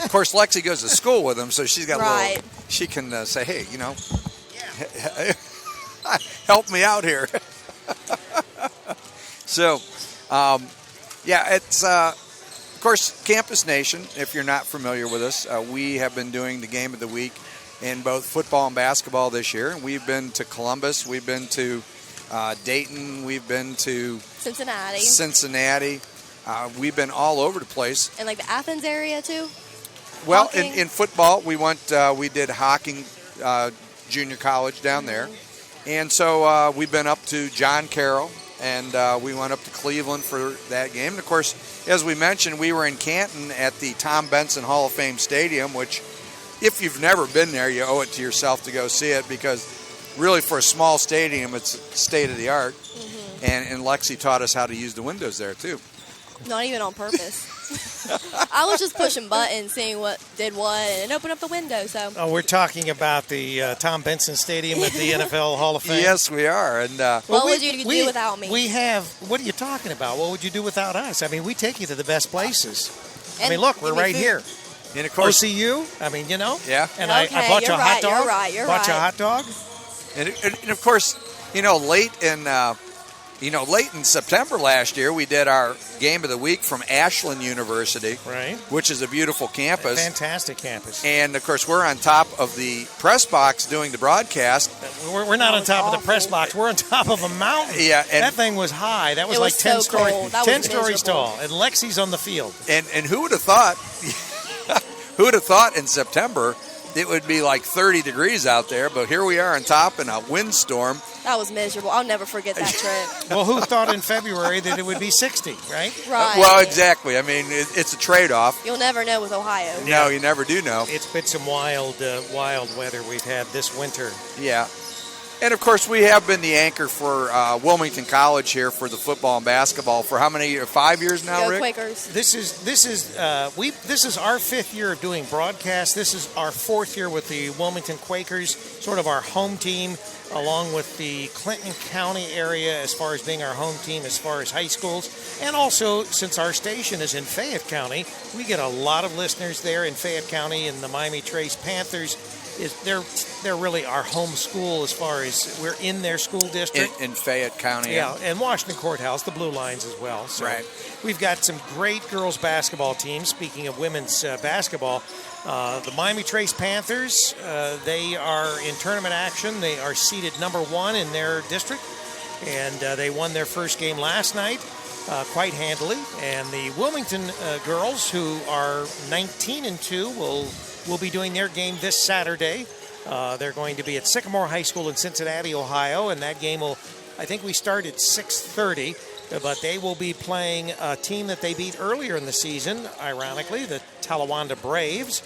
of course, Lexi goes to school with him, so she's got a Right. little. She can say, hey, help me out here. So, yeah, it's of course Campus Nation. If you're not familiar with us, we have been doing the game of the week in both football and basketball this year. We've been to Columbus, we've been to Dayton, we've been to Cincinnati. Cincinnati. We've been all over the place. And like the Athens area, too? Well, Hocking. in football, we did Hocking Junior College down there. And so we've been up to John Carroll, and we went up to Cleveland for that game. And, of course, as we mentioned, we were in Canton at the Tom Benson Hall of Fame Stadium, which, if you've never been there, you owe it to yourself to go see it because really for a small stadium, it's state-of-the-art. Mm-hmm. And Lexi taught us how to use the windows there, too. Not even on purpose. I was just pushing buttons, seeing what did what, and open up the window, so. Oh, we're talking about the Tom Benson Stadium at the NFL Hall of Fame. Yes, we are. And What would you do without me? We have. What are you talking about? What would you do without us? I mean, we take you to the best places. I mean, look, we're give me right food. here. and of course, OCU. I mean, you know. Yeah. And Okay, I bought you a you're hot right, dog. you're right, you're Bought you a right. hot dog. and of course, late in September last year, we did our game of the week from Ashland University, Right. which is a beautiful campus. Fantastic campus. And of course, we're on top of the press box doing the broadcast. We're not on was top of the awful. press box. We're on top of a mountain. Yeah, and- that thing was high. That was It like was 10 so stories. cold. That 10 was stories miserable. tall. And Lexi's on the field. And who would have thought? Who would have thought in September it would be like 30 degrees out there? But here we are on top in a windstorm. That was miserable. I'll never forget that trip. Well, who thought in February that it would be 60, right? Right. Well, exactly. I mean, it's a trade-off. You'll never know with Ohio. No, you never do know. It's been some wild weather we've had this winter. Yeah. And, of course, we have been the anchor for Wilmington College here for the football and basketball for how many 5 years now, Go Rick? Quakers. This is our 5th year of doing broadcast. This is our 4th year with the Wilmington Quakers, sort of our home team, along with the Clinton County area as far as being our home team as far as high schools. And also, since our station is in Fayette County, we get a lot of listeners there in Fayette County, and the Miami Trace Panthers they're really our home school as far as we're in their school district. In Fayette County. Yeah, and Washington Courthouse, the Blue Lines as well. So right. We've got some great girls basketball teams. Speaking of women's basketball, the Miami Trace Panthers, they are in tournament action. They are seeded number 1 in their district, and they won their first game last night quite handily. And the Wilmington girls, who are 19-2, will be doing their game this Saturday. They're going to be at Sycamore High School in Cincinnati, Ohio, and that game I think we start at 6:30, but they will be playing a team that they beat earlier in the season, ironically, the Talawanda Braves.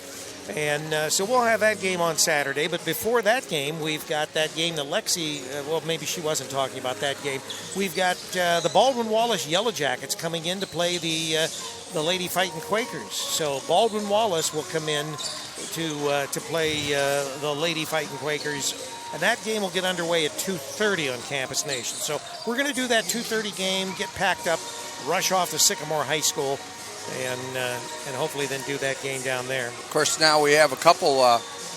And so we'll have that game on Saturday. But before that game, we've got that game that Lexi, maybe she wasn't talking about that game. We've got the Baldwin Wallace Yellow Jackets coming in to play the Lady Fighting Quakers. So Baldwin Wallace will come in to play the Lady Fighting Quakers. And that game will get underway at 2:30 on Campus Nation. So we're going to do that 2:30 game, get packed up, rush off to Sycamore High School, and hopefully then do that game down there. Of course, now we have a couple.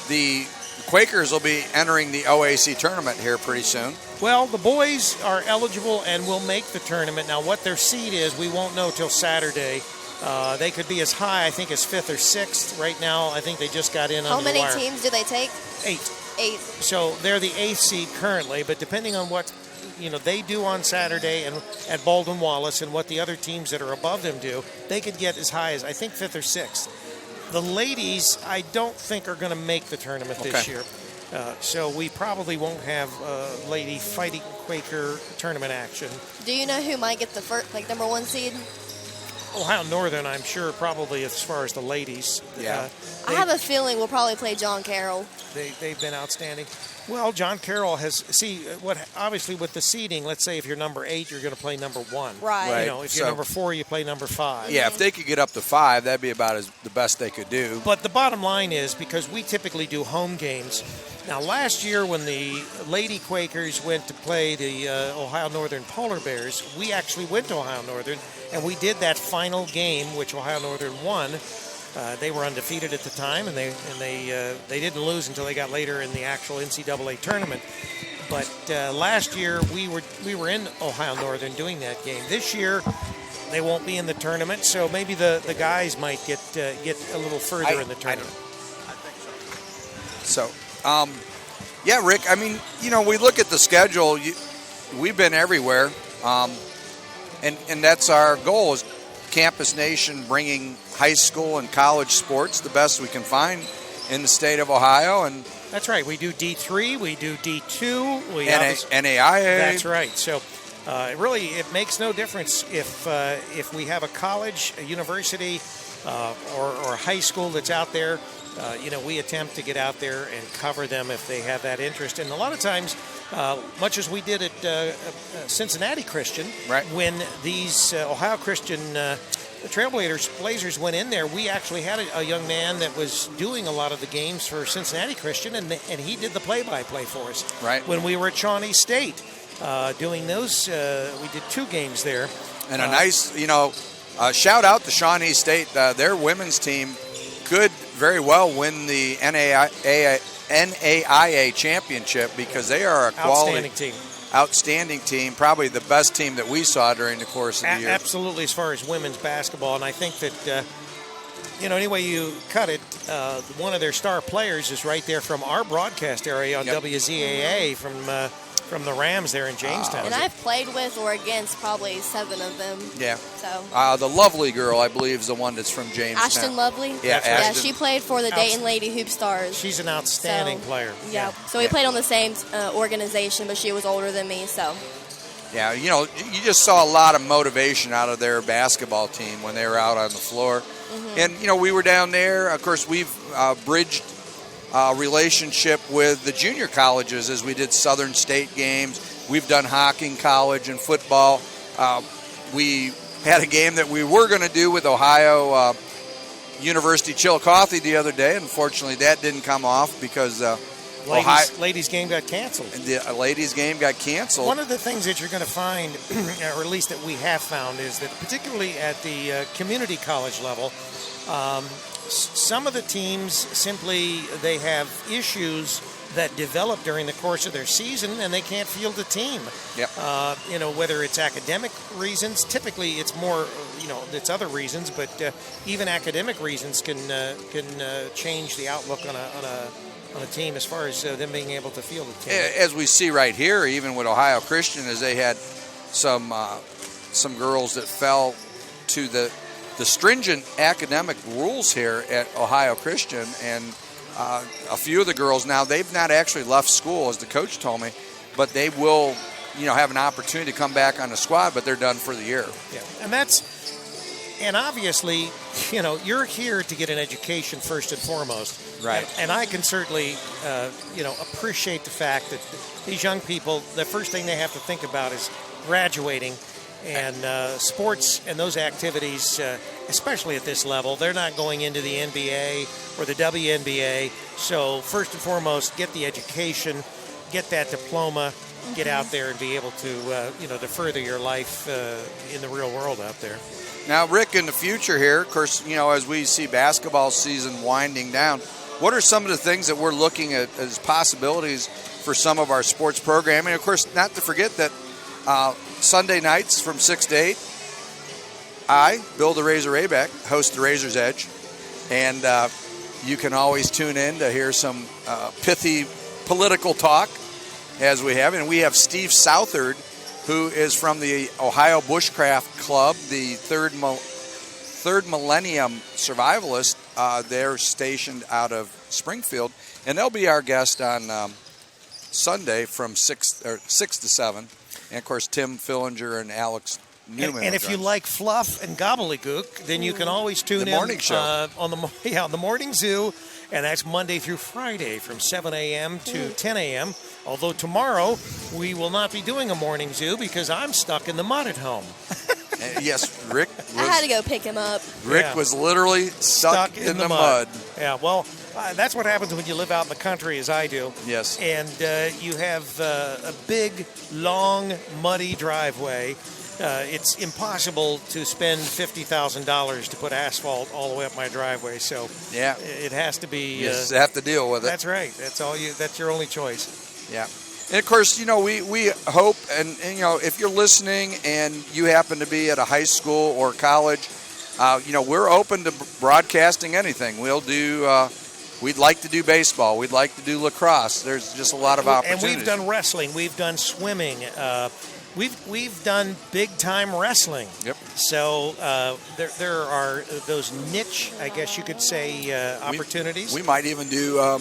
The Quakers will be entering the OAC tournament here pretty soon. Well, the boys are eligible and will make the tournament. Now, what their seed is, we won't know till Saturday. They could be as high, I think, as 5th or 6th. Right now, I think they just got in How under the many wire. teams do they take? 8. 8. So they're the 8th seed currently, but depending on what they do on Saturday and at Baldwin Wallace and what the other teams that are above them do, they could get as high as, I think, 5th or 6th. The ladies, I don't think are going to make the tournament this year. So we probably won't have Lady Fighting Quaker tournament action. Do you know who might get the first, number 1 seed? Ohio Northern, I'm sure, probably as far as the ladies. Yeah. I have a feeling we'll probably play John Carroll. They've been outstanding. Well, John Carroll has, obviously with the seeding, let's say if you're number 8, you're going to play number 1. Right. If you're number 4, you play number 5. Yeah, if they could get up to 5, that'd be about the best they could do. But the bottom line is, because we typically do home games. Now, last year when the Lady Quakers went to play the Ohio Northern Polar Bears, we actually went to Ohio Northern, and we did that final game, which Ohio Northern won. They were undefeated at the time, and they didn't lose until they got later in the actual NCAA tournament. But last year we were in Ohio Northern doing that game. This year they won't be in the tournament, so maybe the guys might get a little further in the tournament. I think so. Yeah, Rick. I mean, we look at the schedule. We've been everywhere, and that's our goal is Campus Nation bringing high school and college sports the best we can find in the state of Ohio. And that's right. We do D3, we do D2, NAIA. That's right. So it makes no difference if we have a college, a university, or a high school that's out there. We attempt to get out there and cover them if they have that interest. And a lot of times, much as we did at Cincinnati Christian, right, when these Ohio Christian Trailblazers went in there, we actually had a young man that was doing a lot of the games for Cincinnati Christian, and he did the play-by-play for us. Right. When we were at Shawnee State doing those, we did 2 games there. And a nice, shout out to Shawnee State. Their women's team could very well win the NAIA championship because they are a quality, outstanding team, probably the best team that we saw during the course of the year. Absolutely, as far as women's basketball. And I think that, any way you cut it, one of their star players is right there from our broadcast area on WZAA from the Rams there in Jamestown. And I've played with or against probably 7 of them. Yeah. So. The Lovely girl, I believe, is the one that's from Jamestown. Ashton Lovely? Yeah, Yeah, she played for the Dayton Lady Hoop Stars. She's an outstanding player. Yeah. So we played on the same organization, but she was older than me, so. Yeah, you just saw a lot of motivation out of their basketball team when they were out on the floor. Mm-hmm. And, we were down there. Of course, we've bridged relationship with the junior colleges as we did Southern State games. We've done hockey in college and football. We had a game that we were going to do with Ohio University Chillicothe the other day. Unfortunately, that didn't come off because ladies game got canceled. The ladies game got canceled. One of the things that you're going to find, or at least that we have found, is that particularly at the community college level, some of the teams simply they have issues that develop during the course of their season, and they can't field a team. Yep. Whether it's academic reasons, typically it's more, it's other reasons, but even academic reasons can change the outlook on a team as far as them being able to field a team. As we see right here, even with Ohio Christian, as they had some girls that fell to the stringent academic rules here at Ohio Christian, and a few of the girls now, they've not actually left school, as the coach told me, but they will, have an opportunity to come back on the squad, but they're done for the year. Yeah, and obviously, you're here to get an education first and foremost. Right. And I can certainly, appreciate the fact that these young people, the first thing they have to think about is graduating. And sports and those activities, especially at this level, they're not going into the NBA or the WNBA. So first and foremost, get the education, get that diploma, get out there and be able to, to further your life in the real world out there. Now, Rick, in the future here, of course, as we see basketball season winding down, what are some of the things that we're looking at as possibilities for some of our sports programming? Of course, not to forget that Sunday nights from 6 to 8, I, Bill the Razor Rayback, host the Razor's Edge, and you can always tune in to hear some pithy political talk as we have. And we have Steve Southard, who is from the Ohio Bushcraft Club, the third millennium survivalist. They're stationed out of Springfield, and they'll be our guest on Sunday from 6 to 7. And, of course, Tim Fillinger and Alex Newman. And if you like fluff and gobbledygook, then you can always tune in. The morning show. On the Morning Zoo. And that's Monday through Friday from 7 a.m. to 10 a.m. Although tomorrow we will not be doing a Morning Zoo because I'm stuck in the mud at home. Yes, Rick I had to go pick him up. Rick was literally stuck in the mud. Yeah, well, that's what happens when you live out in the country, as I do. Yes. And you have a big, long, muddy driveway. It's impossible to spend $50,000 to put asphalt all the way up my driveway. So yeah, it has to be. You just have to deal with it. That's right. That's your only choice. Yeah. And, of course, we hope, and if you're listening and you happen to be at a high school or college, we're open to broadcasting anything. We'll do, we'd like to do baseball. We'd like to do lacrosse. There's just a lot of opportunities. And we've done wrestling. We've done swimming. We've done big-time wrestling. Yep. So there are those niche, I guess you could say, opportunities. We might even do...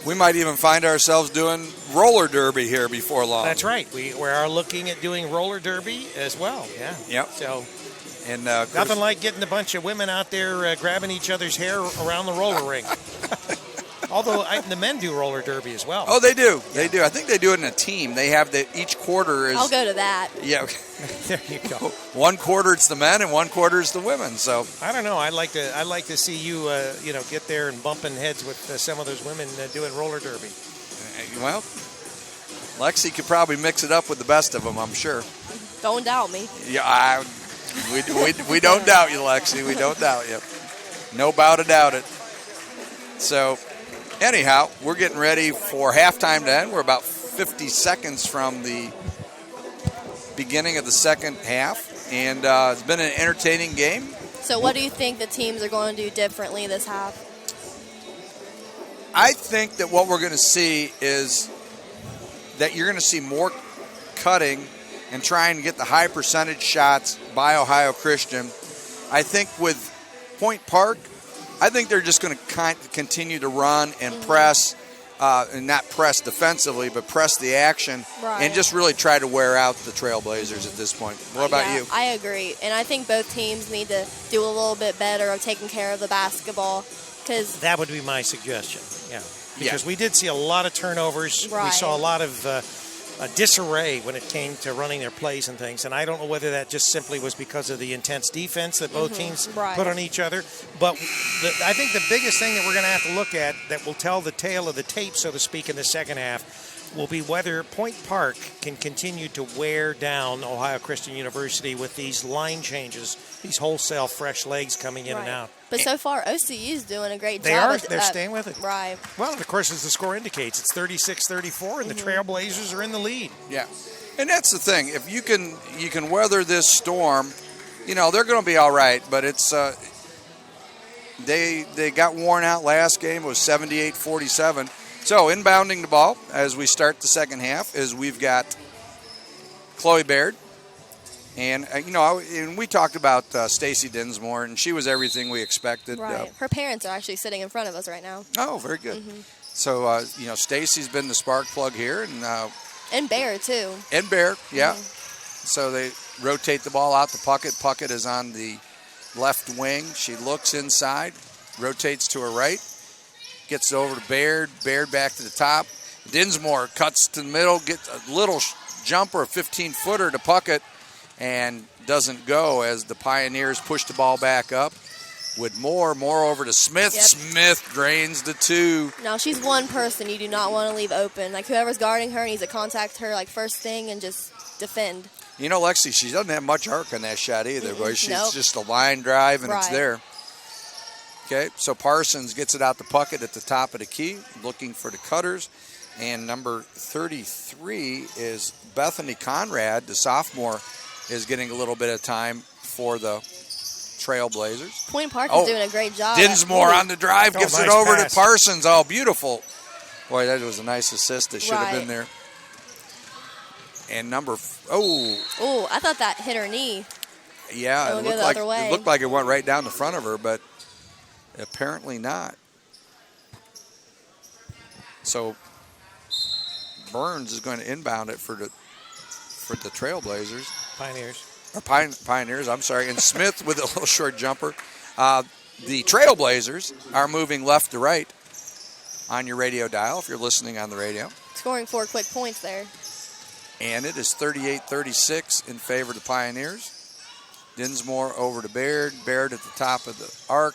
We might even find ourselves doing roller derby here before long. That's right. We are looking at doing roller derby as well. Yeah. Yep. So, and nothing like getting a bunch of women out there grabbing each other's hair around the roller ring. Although the men do roller derby as well. Oh, they do. They do. I think they do it in a team. They have each quarter is. I'll go to that. Yeah. There you go. One quarter it's the men and one quarter is the women. So I don't know. I'd like to see you get there and bumping heads with some of those women doing roller derby. Well, Lexi could probably mix it up with the best of them, I'm sure. Don't doubt me. Yeah, we don't doubt you, Lexi. We don't doubt you. No doubt about it. So. Anyhow, we're getting ready for halftime to end. We're about 50 seconds from the beginning of the second half, and it's been an entertaining game. So what do you think the teams are going to do differently this half? I think that what we're going to see is that you're going to see more cutting and trying to get the high percentage shots by Ohio Christian. I think with Point Park, I think they're just going to continue to run and press, and not press defensively, but press the action, and just really try to wear out the Trailblazers at this point. What about you? I agree, and I think both teams need to do a little bit better of taking care of the basketball because That would be my suggestion. Yeah, because Yeah. we did see a lot of turnovers. We Right. saw a lot of disarray when it came to running their plays and things. And I don't know whether that just simply was because of the intense defense that both teams Right. put on each other. But I think the biggest thing that we're going to have to look at that will tell the tale of the tape, so to speak, in the second half will be whether Point Park can continue to wear down Ohio Christian University with these line changes, these wholesale fresh legs coming in and out. But so far, OCU is doing a great They job. are. with- They're staying with it. Right. Well, of course, as the score indicates, it's 36-34, and the Trailblazers are in the lead. Yeah, and that's the thing. If you can weather this storm, they're going to be all right. But it's they got worn out last game. It was 78-47. So inbounding the ball as we start the second half is we've got Chloe Baird. And, and we talked about Stacy Dinsmore, and she was everything we expected. Right. Her parents are actually sitting in front of us right now. Oh, very good. So, Stacy's been the spark plug here, And Bear, too. and Bear, yeah. So they rotate the ball out to Puckett. Puckett is on the left wing. She looks inside, rotates to her right, gets it over to Baird. Baird back to the top. Dinsmore cuts to the middle, gets a little jumper, a 15-footer to Puckett, and doesn't go as the Pioneers push the ball back up. With more over to Smith. Yep. Smith drains the two. Now, she's one person you do not want to leave open. Like, whoever's guarding her needs to contact her, like, first thing and just defend. Lexi, she doesn't have much arc on that shot either, boy. She's Nope. just a line drive, and it's Right. there. Okay, so Parsons gets it out the Puckett at the top of the key, looking for the cutters. And number 33 is Bethany Conrad, the sophomore, is getting a little bit of time for the Trailblazers. Point Park Oh, is doing a great job. Dinsmore on the drive, Oh, gives it nice over pass. to Parsons. Oh, beautiful. Boy, that was a nice assist that should have been Right. there. And oh, I thought that hit her knee. yeah, It'll it go looked the like other way. it looked like it went right down the front of her, but apparently not. So Burns is going to inbound it for the Trailblazers. Pioneers. Or Pioneers, I'm sorry. And Smith with a little short jumper. The Trailblazers are moving left to right on your radio dial if you're listening on the radio. Scoring 4 quick points there. And it is 38-36 in favor of the Pioneers. Dinsmore over to Baird. Baird at the top of the arc.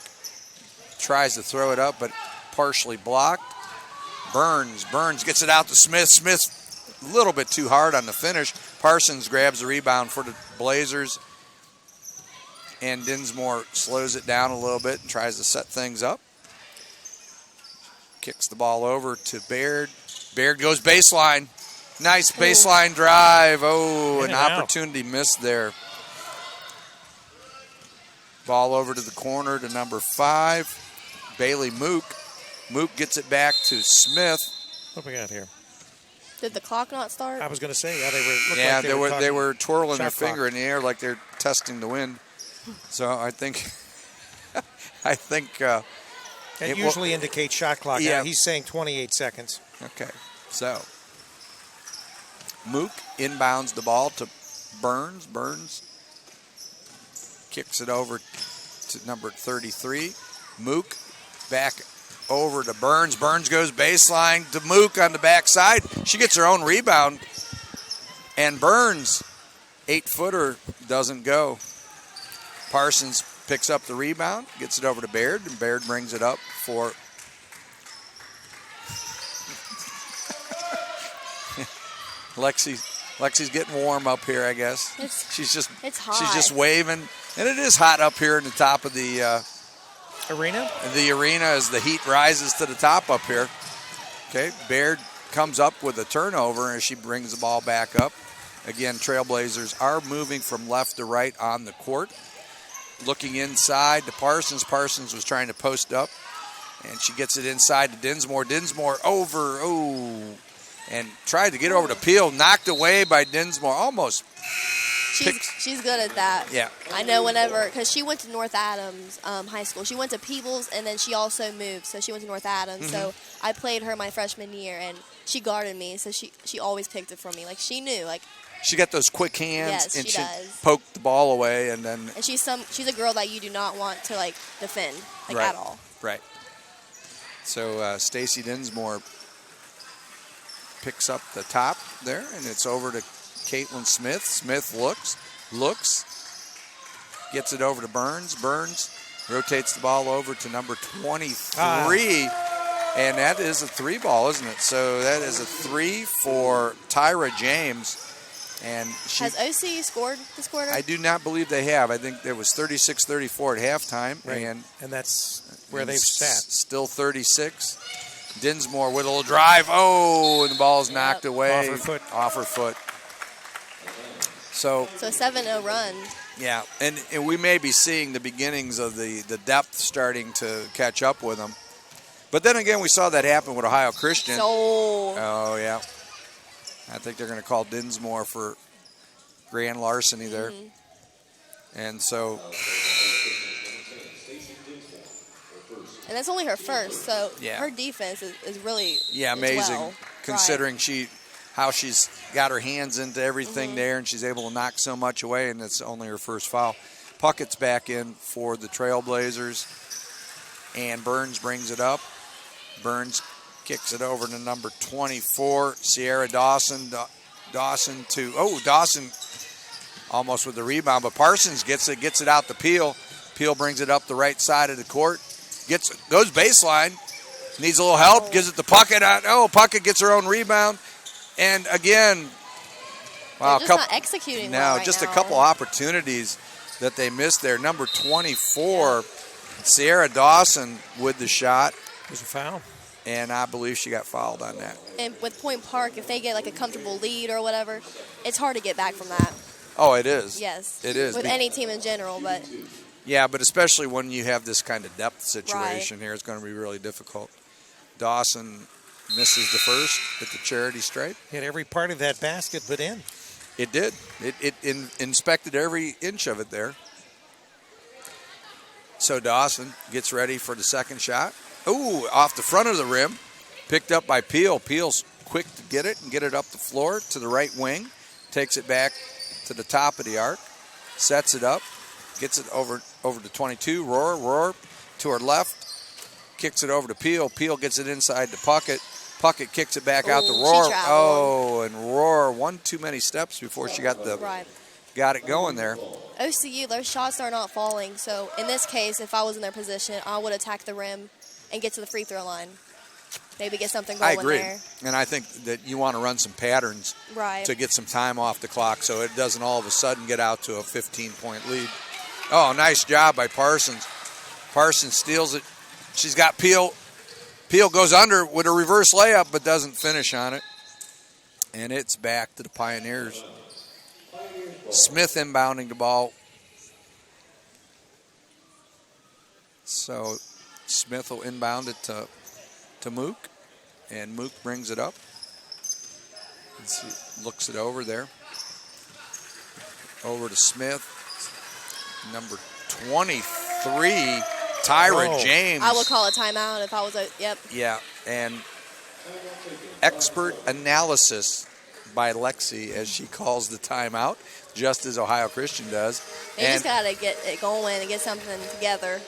Tries to throw it up, but partially blocked. Burns gets it out to Smith. Smith a little bit too hard on the finish. Parsons grabs the rebound for the Blazers. And Dinsmore slows it down a little bit and tries to set things up. Kicks the ball over to Baird. Baird goes baseline. Nice baseline drive. Oh, In an and out. opportunity missed there. Ball over to the corner to number 5, Bailey Mook. Mook gets it back to Smith. What we got here? Did the clock not start? I was going to say, yeah, they were. Looked Yeah, like they were twirling their shot clock. finger in the air like they're testing the wind. So I think It it usually indicates shot clock. Yeah. Yeah, he's saying 28 seconds. okay. So Mook inbounds the ball to Burns. Burns kicks it over to number 33. Mook back over to Burns. Burns goes baseline to Mook on the backside. She gets her own rebound. And Burns, 8-footer, doesn't go. Parsons picks up the rebound, gets it over to Baird, and Baird brings it up for Lexi's getting warm up here, I guess. It's She's just hot. waving, and it is hot up here in the top of the Arena? arena as the heat rises to the top up here. Okay, Baird comes up with a turnover as she brings the ball back up. Again, Trailblazers are moving from left to right on the court. Looking inside to Parsons. Parsons was trying to post up, and she gets it inside to Dinsmore. Dinsmore over, and tried to get over to Peel. Knocked away by Dinsmore. Almost. She's good at that. Yeah. I know whenever, because she went to North Adams High School. She went to Peebles, and then she also moved, so she went to North Adams. So I played her my freshman year, and she guarded me, so she always picked it from me. Like, she knew, like, She got those quick hands, Yes, and she does. poked the ball away, and then and she's a girl that you do not want to, like, defend, like, Right. at all. Right. So Stacy Dinsmore picks up the top there, and it's over to Caitlin Smith. Smith looks, gets it over to Burns. Burns rotates the ball over to number 23, and that is a 3 ball, isn't it? So that is a 3 for Tyra James. And has OCU scored this quarter? I do not believe they have. I think it was 36-34 at halftime. Right. And that's where they've sat. Still 36. Dinsmore with a little drive. Oh, and the ball's knocked away. Off her foot. So a 7-0 run. Yeah, and we may be seeing the beginnings of the depth starting to catch up with them. But then again, we saw that happen with Ohio Christian. Oh, yeah. I think they're going to call Dinsmore for grand larceny there. Mm-hmm. And so... And that's only her first, so her defense is really amazing, well. Considering how she's got her hands into everything there, and she's able to knock so much away, and it's only her first foul. Puckett's back in for the Trailblazers, and Burns brings it up. Burns kicks it over to number 24, Sierra Dawson. Dawson almost with the rebound, but Parsons gets it out to Peel. Peel brings it up the right side of the court. Goes baseline, needs a little help, gives it to Puckett. Puckett gets her own rebound. And again, wow, they're just not executing well right just now. A couple opportunities that they missed there. Number 24, Sierra Dawson with the shot. There's a foul. And I believe she got fouled on that. And with Point Park, if they get like a comfortable lead or whatever, it's hard to get back from that. Oh, it is. Yes. It is. With any team in general, but... Yeah, but especially when you have this kind of depth situation here, it's going to be really difficult. Dawson misses the first at the charity stripe. Hit every part of that basket but in. It did. It inspected every inch of it there. So Dawson gets ready for the second shot. Ooh, off the front of the rim. Picked up by Peel. Peel's quick to get it and get it up the floor to the right wing. Takes it back to the top of the arc. Sets it up. Gets it over to 22. Roar to her left. Kicks it over to Peel. Peel gets it inside to Puckett. Puckett kicks it back out to Roar. And Roar one too many steps before she got it going there. OCU, their shots are not falling. So in this case, if I was in their position, I would attack the rim and get to the free throw line. Maybe get something going there. I agree. There. And I think that you want to run some patterns to get some time off the clock so it doesn't all of a sudden get out to a 15-point lead. Oh, nice job by Parsons. Parsons steals it. She's got Peel. Peel goes under with a reverse layup but doesn't finish on it. And it's back to the Pioneers. Smith inbounding the ball. So Smith will inbound it to Mook. And Mook brings it up. Looks it over there. Over to Smith. Number 23, Tyra James. I would call a timeout if I was yep. Yeah, and expert analysis by Lexi as she calls the timeout, just as Ohio Christian does. You just got to get it going and get something together.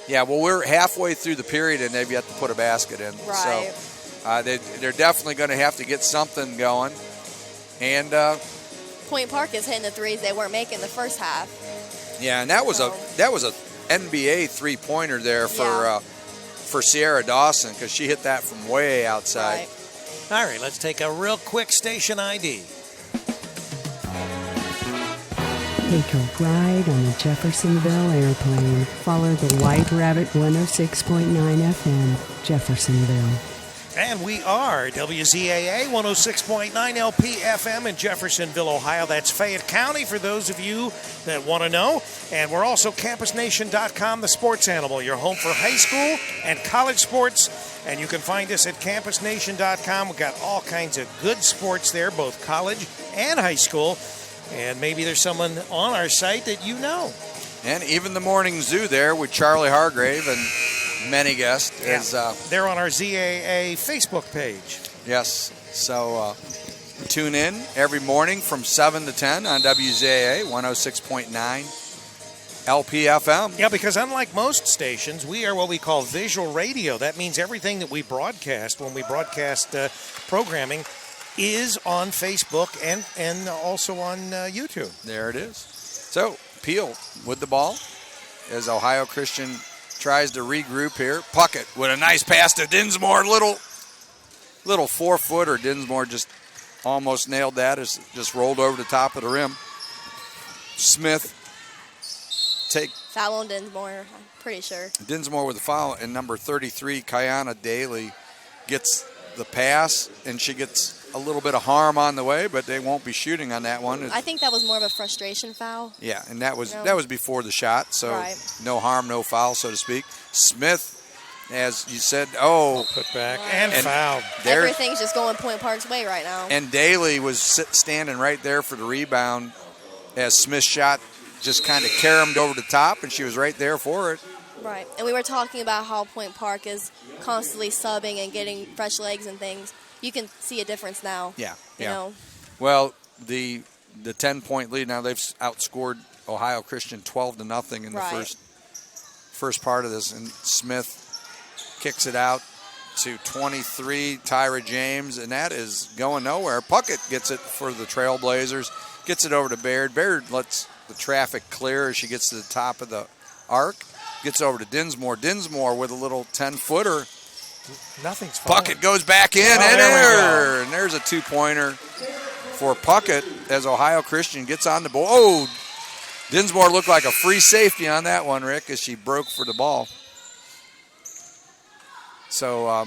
Yeah, well, we're halfway through the period and they've yet to put a basket in. Right. So they're definitely going to have to get something going. And Point Park is hitting the threes they weren't making the first half. Yeah, and that was a NBA three-pointer there for Sierra Dawson because she hit that from way outside. Right. All right, let's take a real quick station ID. Take a ride on the Jeffersonville airplane. Follow the White Rabbit 106.9 FM, Jeffersonville. And we are WZAA 106.9 LP FM in Jeffersonville, Ohio. That's Fayette County for those of you that want to know. And we're also CampusNation.com, the sports animal, your home for high school and college sports. And you can find us at CampusNation.com. We've got all kinds of good sports there, both college and high school. And maybe there's someone on our site that you know. And even the Morning Zoo there with Charlie Hargrave and many guests. They're on our ZAA Facebook page. Yes. So tune in every morning from 7 to 10 on WZAA 106.9 LPFM. Yeah, because unlike most stations, we are what we call visual radio. That means everything that we broadcast when we broadcast programming is on Facebook and also on YouTube. There it is. So, Peel with the ball as Ohio Christian tries to regroup here. Puckett with a nice pass to Dinsmore. Little 4-footer. Dinsmore just almost nailed that. It's just rolled over the top of the rim. Smith foul on Dinsmore, I'm pretty sure. Dinsmore with a foul, and number 33, Kiana Daly, gets the pass, and she gets a little bit of harm on the way, but they won't be shooting on that one. I think that was more of a frustration foul. Yeah, and that was before the shot, so right. No harm, no foul, so to speak. Smith, as you said, put back and foul. Everything's just going Point Park's way right now. And Daly was standing right there for the rebound as Smith's shot just kind of caromed over the top, and she was right there for it. Right, and we were talking about how Point Park is constantly subbing and getting fresh legs and things. You can see a difference now. Yeah, you know. Well, the 10-point lead now, they've outscored Ohio Christian 12-0 in the first part of this, and Smith kicks it out to 23, Tyra James, and that is going nowhere. Puckett gets it for the Trailblazers, gets it over to Baird. Baird lets the traffic clear as she gets to the top of the arc, gets over to Dinsmore. Dinsmore with a little 10-footer. Nothing's falling. Puckett goes back in, and there's a 2-pointer for Puckett as Ohio Christian gets on the ball. Oh, Dinsmore looked like a free safety on that one, Rick, as she broke for the ball. So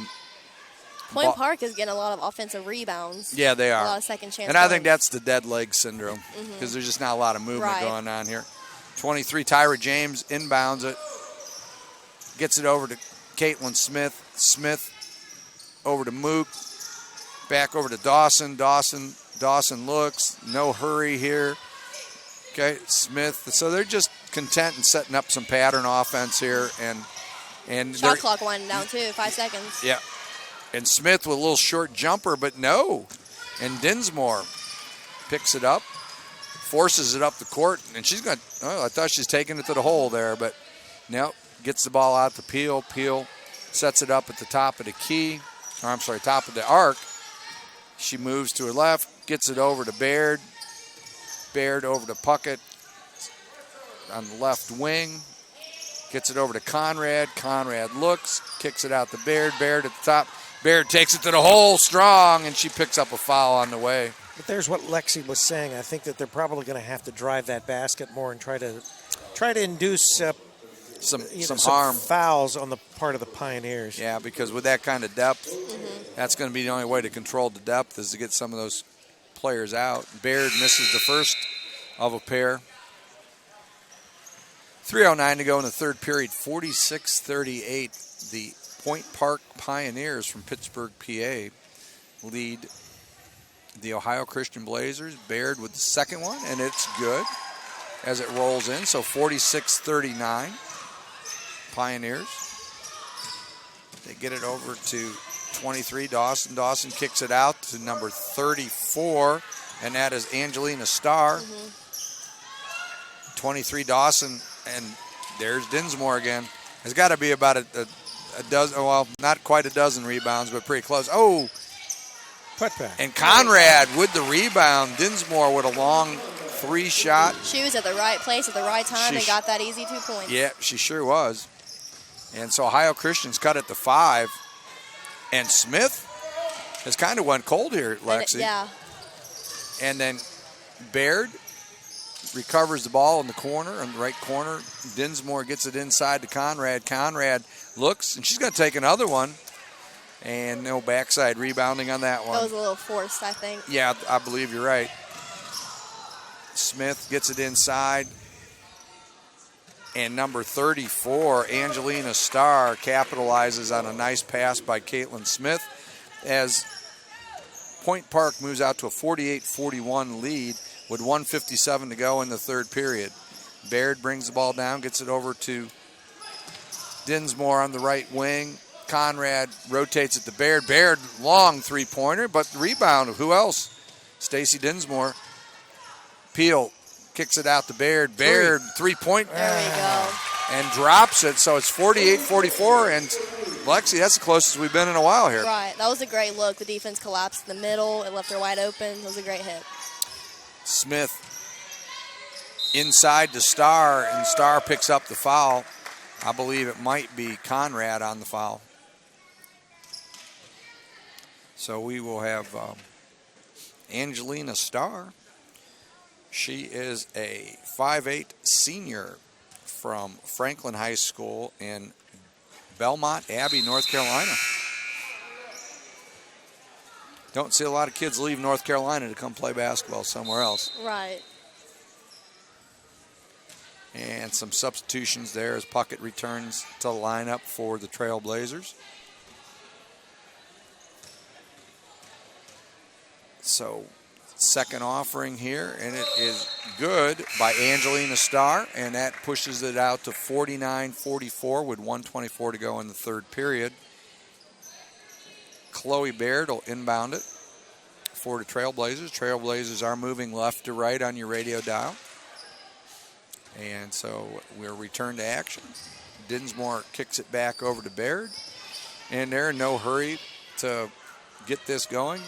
Point Park is getting a lot of offensive rebounds. Yeah, they are. A lot of second chance. And I think that's the dead leg syndrome because there's just not a lot of movement going on here. 23, Tyra James inbounds it, gets it over to Caitlin Smith. Smith over to Mook, back over to Dawson. Dawson looks, no hurry here. Okay, Smith. So they're just content in setting up some pattern offense here, and shot clock winding down too, 5 seconds. Yeah, and Smith with a little short jumper, but no. And Dinsmore picks it up, forces it up the court, and she's going. Oh, I thought she's taking it to the hole there, but no. Gets the ball out to Peel. Peel sets it up at the top of the key. Or I'm sorry, top of the arc. She moves to her left, gets it over to Baird. Baird over to Puckett on the left wing. Gets it over to Conrad. Conrad looks, kicks it out to Baird. Baird at the top. Baird takes it to the hole strong, and she picks up a foul on the way. But there's what Lexi was saying. I think that they're probably going to have to drive that basket more and try to induce some harm. Fouls on the part of the Pioneers. Yeah, because with that kind of depth, that's going to be the only way to control the depth is to get some of those players out. Baird misses the first of a pair. 3:09 to go in the third period, 46-38. The Point Park Pioneers from Pittsburgh, PA, lead the Ohio Christian Blazers. Baird with the second one, and it's good as it rolls in. So 46-39. Pioneers. They get it over to 23, Dawson. Dawson kicks it out to number 34, and that is Angelina Starr. 23, Dawson, and there's Dinsmore again. There's got to be about a dozen, well, not quite a dozen rebounds, but pretty close. Oh, put back. And Conrad with the rebound. Dinsmore with a long 3-shot. She was at the right place at the right time and got that easy 2 points. Yeah, she sure was. And so Ohio Christian's cut it to 5. And Smith has kind of went cold here, Lexi. Yeah. And then Baird recovers the ball in the corner, in the right corner. Dinsmore gets it inside to Conrad. Conrad looks, and she's going to take another one. And no backside rebounding on that one. That was a little forced, I think. Yeah, I believe you're right. Smith gets it inside. And number 34, Angelina Starr, capitalizes on a nice pass by Caitlin Smith as Point Park moves out to a 48-41 lead with 1:57 to go in the third period. Baird brings the ball down, gets it over to Dinsmore on the right wing. Conrad rotates it to Baird. Baird, long 3-pointer, but the rebound of who else? Stacy Dinsmore. Peel kicks it out to Baird. Baird, three-point. There we go. And drops it, so it's 48-44. And Lexi, that's the closest we've been in a while here. Right. That was a great look. The defense collapsed in the middle. It left her wide open. It was a great hit. Smith inside to Starr, and Starr picks up the foul. I believe it might be Conrad on the foul. So we will have Angelina Starr. She is a 5'8" senior from Franklin High School in Belmont Abbey, North Carolina. Don't see a lot of kids leave North Carolina to come play basketball somewhere else. Right. And some substitutions there as Puckett returns to the lineup for the Trailblazers. So, second offering here, and it is good by Angelina Starr, and that pushes it out to 49-44 with 1:24 to go in the third period. Chloe Baird will inbound it for the Trailblazers. Trailblazers are moving left to right on your radio dial. And so we're returned to action. Dinsmore kicks it back over to Baird. And they're in no hurry to get this going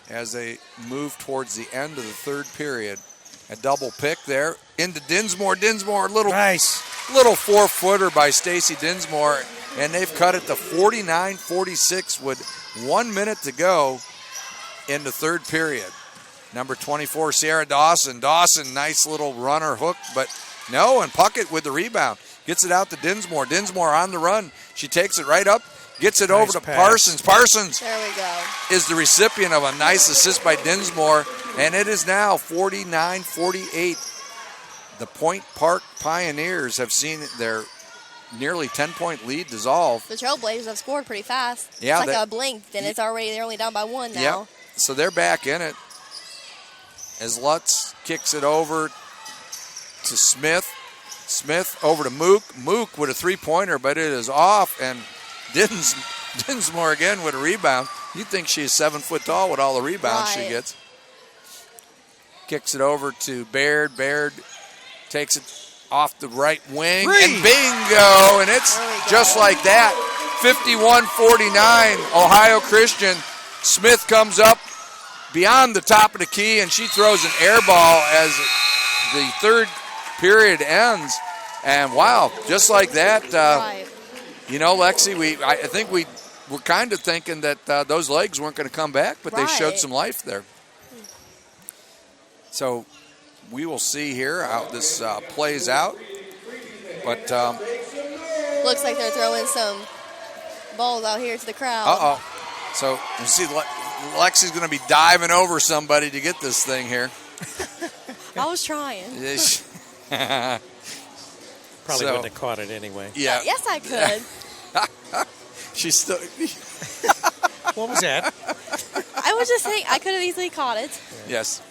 as they move towards the end of the third period. A double pick there into Dinsmore. Dinsmore, Nice. little 4-footer by Stacy Dinsmore. And they've cut it to 49-46 with 1 minute to go in the third period. Number 24, Sierra Dawson. Dawson, nice little runner hook, but no, and Puckett with the rebound. Gets it out to Dinsmore. Dinsmore on the run. She takes it right up, gets it over to pass. Parsons. Parsons There we go. is the recipient of a nice assist by Dinsmore, and it is now 49-48. The Point Park Pioneers have seen their nearly 10-point lead dissolve. The Trailblazers have scored pretty fast. Yeah, It's like a blink, and they're only down by one now. Yep. So they're back in it. As Lutz kicks it over to Smith. Smith over to Mook. Mook with a three-pointer, but it is off. And Dinsmore again with a rebound. You'd think she's 7 foot tall with all the rebounds she Right. gets. Kicks it over to Baird. Baird takes it off the right wing. Three. And bingo! And it's There we go. just like that. 51-49, Ohio Christian. Smith comes up beyond the top of the key, and she throws an air ball as the third period ends. And wow, just like that, Right. you know, Lexi, I think we were kind of thinking that those legs weren't going to come back, but they showed Right. some life there. So we will see here how this plays out. But Looks like they're throwing some balls out here to the crowd. uh-oh. So you see Lexi's going to be diving over somebody to get this thing here. I was trying. Yeah. Probably So- wouldn't have caught it anyway. Yeah. Yes, I could. She's still. What was that? I was just saying I could have easily caught it. Yes.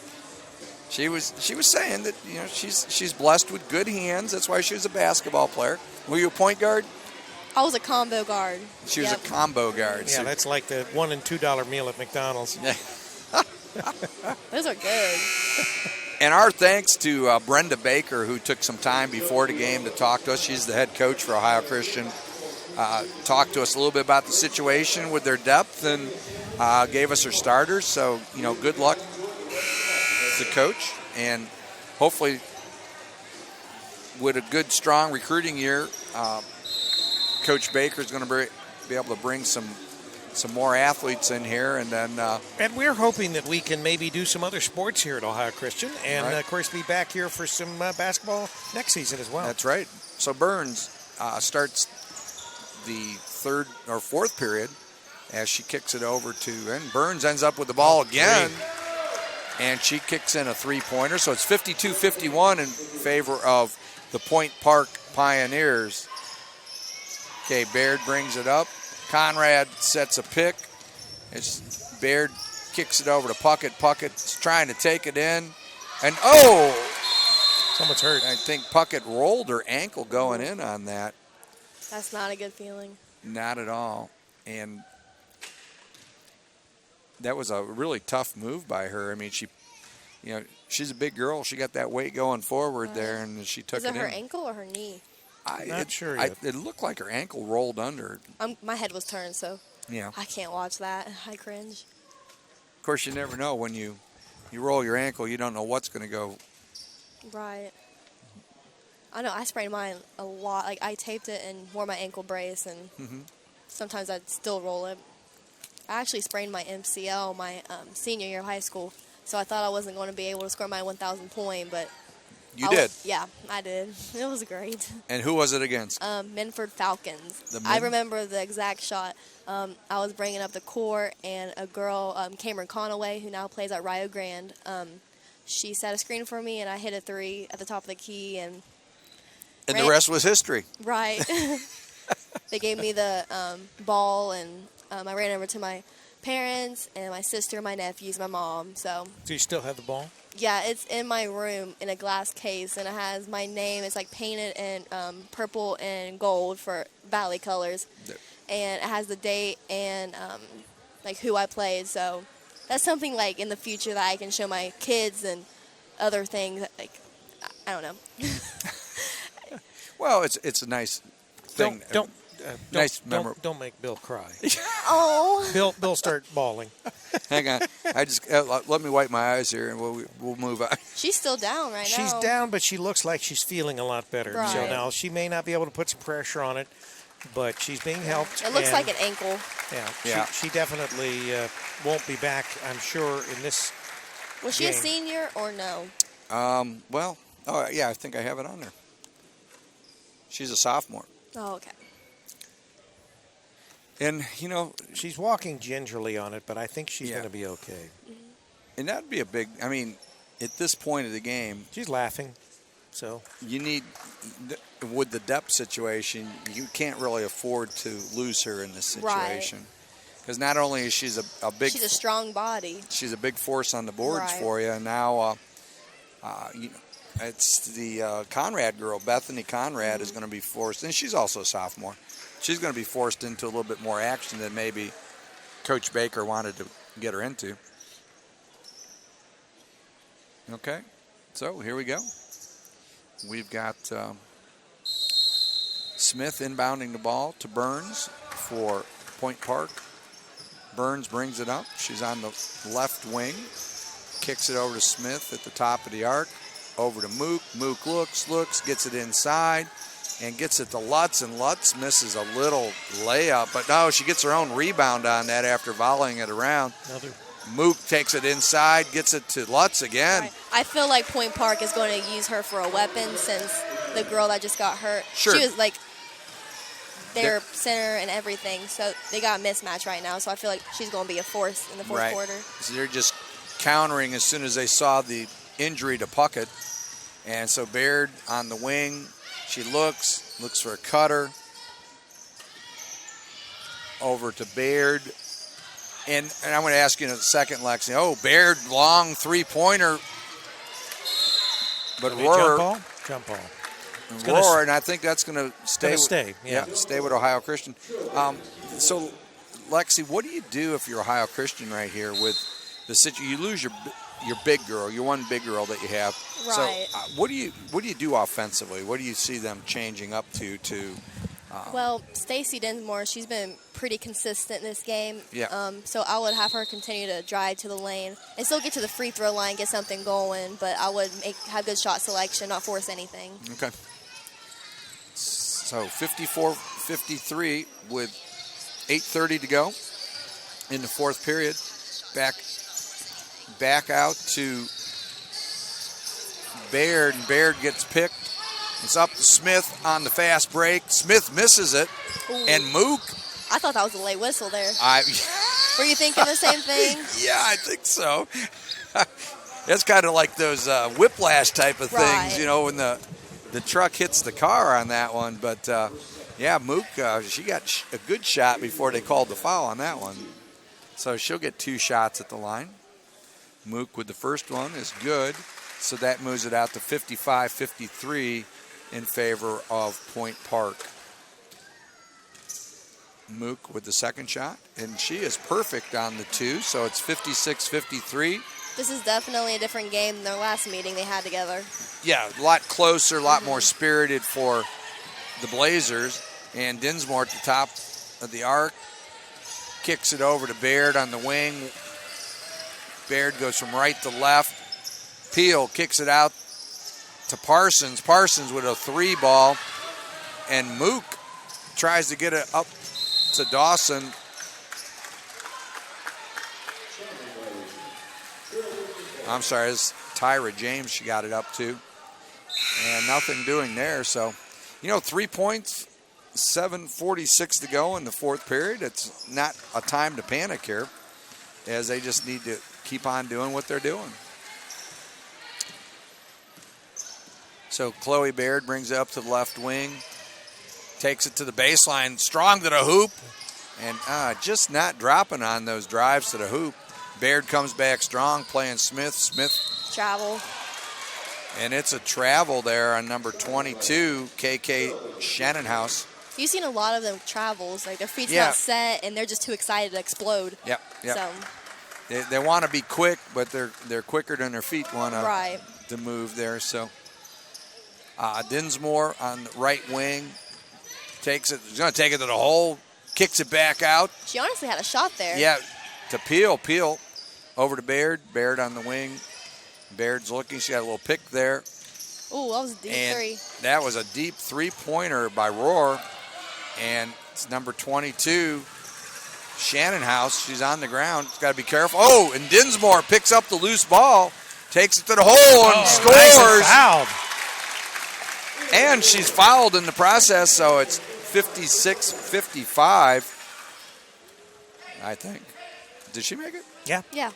She was saying that, you know, she's blessed with good hands. That's why she was a basketball player. Were you a point guard? I was a combo guard. She was Yep. a combo guard. Yeah, So- that's like the $1 and $2 meal at McDonald's. Those are good. And our thanks to Brenda Baker, who took some time before the game to talk to us. She's the head coach for Ohio Christian. Talked to us a little bit about the situation with their depth and gave us her starters. So, you know, good luck to coach. And hopefully with a good, strong recruiting year, Coach Baker is going to be able to bring some more athletes in here. And then And we're hoping that we can maybe do some other sports here at Ohio Christian. And, Right. of course, be back here for some basketball next season as well. that's right. So Burns starts the third or fourth period as she kicks it over to, and Burns ends up with the ball again. And she kicks in a three-pointer. So it's 52-51 in favor of the Point Park Pioneers. Okay, Baird brings it up. Conrad sets a pick. It's Baird kicks it over to Puckett. Puckett's trying to take it in. And Someone's hurt. I think Puckett rolled her ankle going in on that. That's not a good feeling. Not at all. And that was a really tough move by her. I mean, she's a big girl. She got that weight going forward there, and she took Is it it her in. ankle or her knee? Not sure yet. It looked like her ankle rolled under. My head was turned, so Yeah. I can't watch that. I cringe. Of course, you never know when you roll your ankle. You don't know what's going to go. Right. I know. I sprained mine a lot. Like, I taped it and wore my ankle brace, and sometimes I'd still roll it. I actually sprained my MCL my senior year of high school, so I thought I wasn't going to be able to score my 1,000 point, but You did. Yeah, I did. It was great. And who was it against? Minford Falcons. The I Min- remember the exact shot. I was bringing up the court, and a girl, Cameron Conaway, who now plays at Rio Grande, she set a screen for me, and I hit a 3 at the top of the key, and And the rest was history. right. They gave me the ball, and I ran over to my parents and my sister, my nephews, my mom. So Do you still have the ball? yeah, it's in my room in a glass case, and it has my name. It's like painted in purple and gold for Valley colors, and it has the date and like who I played. So that's something like in the future that I can show my kids and other things. Like I don't know. Well, it's a nice thing. Don't make Bill cry. Oh, Bill start bawling. Hang on. I just let me wipe my eyes here, and we'll move on. she's still down right now. She's down, but she looks like she's feeling a lot better. So Right. now she may not be able to put some pressure on it, but she's being helped. It looks and, like an ankle. Yeah. She definitely won't be back, I'm sure, in this. Was she a game. senior or no? Well, I think I have it on there. She's a sophomore. Oh, okay. And, She's walking gingerly on it, but I think she's Yeah. going to be okay. and that'd be at this point of the game, She's laughing, so. you need, with the depth situation, you can't really afford to lose her in this situation. Because not only is she's a big, She's a strong body. she's a big force on the boards Right. for you, and now it's the Conrad girl, Bethany Conrad, is going to be forced, and she's also a sophomore. She's going to be forced into a little bit more action than maybe Coach Baker wanted to get her into. Okay, so here we go. We've got Smith inbounding the ball to Burns for Point Park. Burns brings it up. She's on the left wing. Kicks it over to Smith at the top of the arc. Over to Mook. Mook looks, gets it inside, and gets it to Lutz, and Lutz misses a little layup. But no, she gets her own rebound on that after volleying it around. Another. Mook takes it inside, gets it to Lutz again. Right. I feel like Point Park is going to use her for a weapon since the girl that just got hurt. Sure. She was like their center and everything. So they got a mismatch right now. So I feel like she's going to be a force in the fourth quarter. So they're just countering as soon as they saw the injury to Puckett. And so Baird on the wing. She looks for a cutter. Over to Baird. And I'm going to ask you in a second, Lexi. Oh, Baird, long three-pointer. But Rohrer, Jump ball. Rohrer, and I think that's going to stay. Yeah. Stay with Ohio Christian. So, Lexi, what do you do if you're Ohio Christian right here with the situation? You lose your big girl, your one big girl that you have. Right. So, what do you do offensively? What do you see them changing up to? Well, Stacy Dinsmore, she's been pretty consistent in this game. Yeah. So I would have her continue to drive to the lane and still get to the free throw line, get something going. But I would have good shot selection, not force anything. Okay. So 54-53 with 8:30 to go in the fourth period. Back out to Baird, and Baird gets picked. It's up to Smith on the fast break. Smith misses it, and Mook. I thought that was a late whistle there. I Were you thinking the same thing? Yeah, I think so. That's kind of like those whiplash type of Right. things, when the truck hits the car on that one. But, Mook, she got a good shot before they called the foul on that one. So she'll get 2 shots at the line. Mook with the first one is good. So that moves it out to 55-53 in favor of Point Park. Mook with the second shot, and she is perfect on the 2, so it's 56-53 This is definitely a different game than their last meeting they had together. Yeah, a lot closer, a lot more spirited for the Blazers. And Dinsmore at the top of the arc kicks it over to Baird on the wing. Baird goes from right to left. Peel kicks it out to Parsons. Parsons with a 3 ball. And Mook tries to get it up to Dawson. I'm sorry, it's Tyra James she got it up to. And nothing doing there. So, 3 points, 7:46 to go in the fourth period. It's not a time to panic here, as they just need to keep on doing what they're doing. So Chloe Baird brings it up to the left wing, takes it to the baseline, strong to the hoop, and just not dropping on those drives to the hoop. Baird comes back strong, playing Smith. Travel. And it's a travel there on number 22, KK Shannonhouse. You've seen a lot of them travels. Like, their feet's Yeah. not set, and they're just too excited to explode. Yep. So, They want to be quick, but they're quicker than their feet want right. to move there. So Dinsmore on the right wing takes it. He's going to take it to the hole, kicks it back out. She honestly had a shot there. Yeah, to Peel. Peel over to Baird. Baird on the wing. Baird's looking. She got a little pick there. Ooh, that was a deep And 3. that was a deep three-pointer by Rohr. And it's number 22, Shannonhouse. She's on the ground. Got to be careful. Oh, and Dinsmore picks up the loose ball, takes it to the hole, and scores. Fouled. And she's fouled in the process, so it's 56-55, I think. Did she make it? Yeah. Yeah.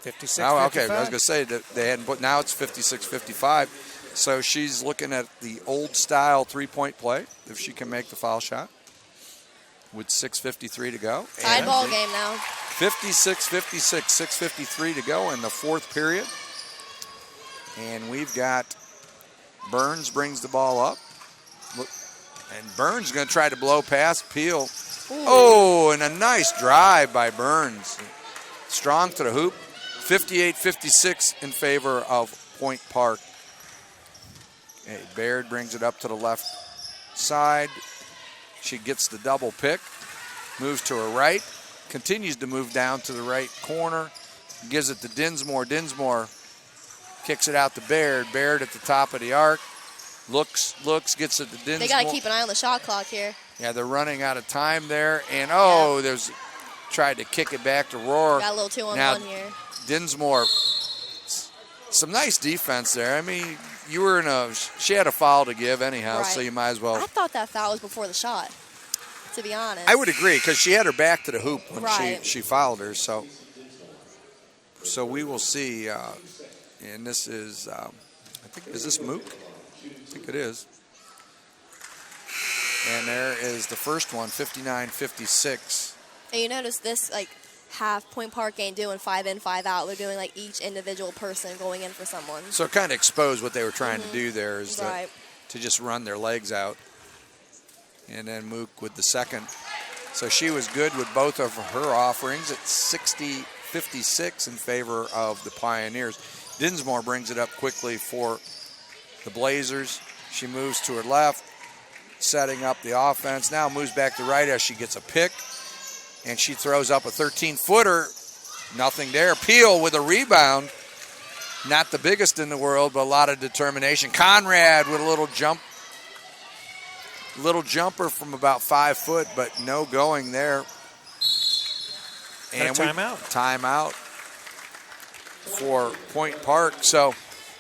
56. Oh, okay. I was going to say that they hadn't put. Now it's 56-55. So she's looking at the old style three-point play, if she can make the foul shot, with 6:53 to go. Tied ball game now. 56-56, 6:53 to go in the fourth period. And we've got Burns brings the ball up. And Burns is going to try to blow past Peel. Ooh. Oh, and a nice drive by Burns. Strong to the hoop. 58-56 in favor of Point Park. Okay, Baird brings it up to the left side. She gets the double pick. Moves to her right. Continues to move down to the right corner. Gives it to Dinsmore. Dinsmore kicks it out to Baird. Baird at the top of the arc. Looks, gets it to Dinsmore. They got to keep an eye on the shot clock here. Yeah, they're running out of time there. And, there's tried to kick it back to Rohr. Got a little 2-on-1 here. Dinsmore, some nice defense there. I mean, she had a foul to give anyhow, so Right. you might as well. I thought that foul was before the shot, to be honest. I would agree, because she had her back to the hoop when Right. she fouled her. So we will see. And this is, is this Mook? I think it is. And there is the first one, 59-56. And you notice this, half Point Park ain't doing 5 in, 5 out. They're doing, each individual person going in for someone. So it kind of exposed what they were trying to do there, is Right. to just run their legs out. And then Mook with the second. So she was good with both of her offerings at 60-56 in favor of the Pioneers. Dinsmore brings it up quickly for the Blazers. She moves to her left, setting up the offense. Now moves back to right as she gets a pick. And she throws up a 13-footer. Nothing there. Peel with a rebound. Not the biggest in the world, but a lot of determination. Conrad with a little jump. Little jumper from about 5 foot, but no going there. And timeout. Timeout for Point Park. So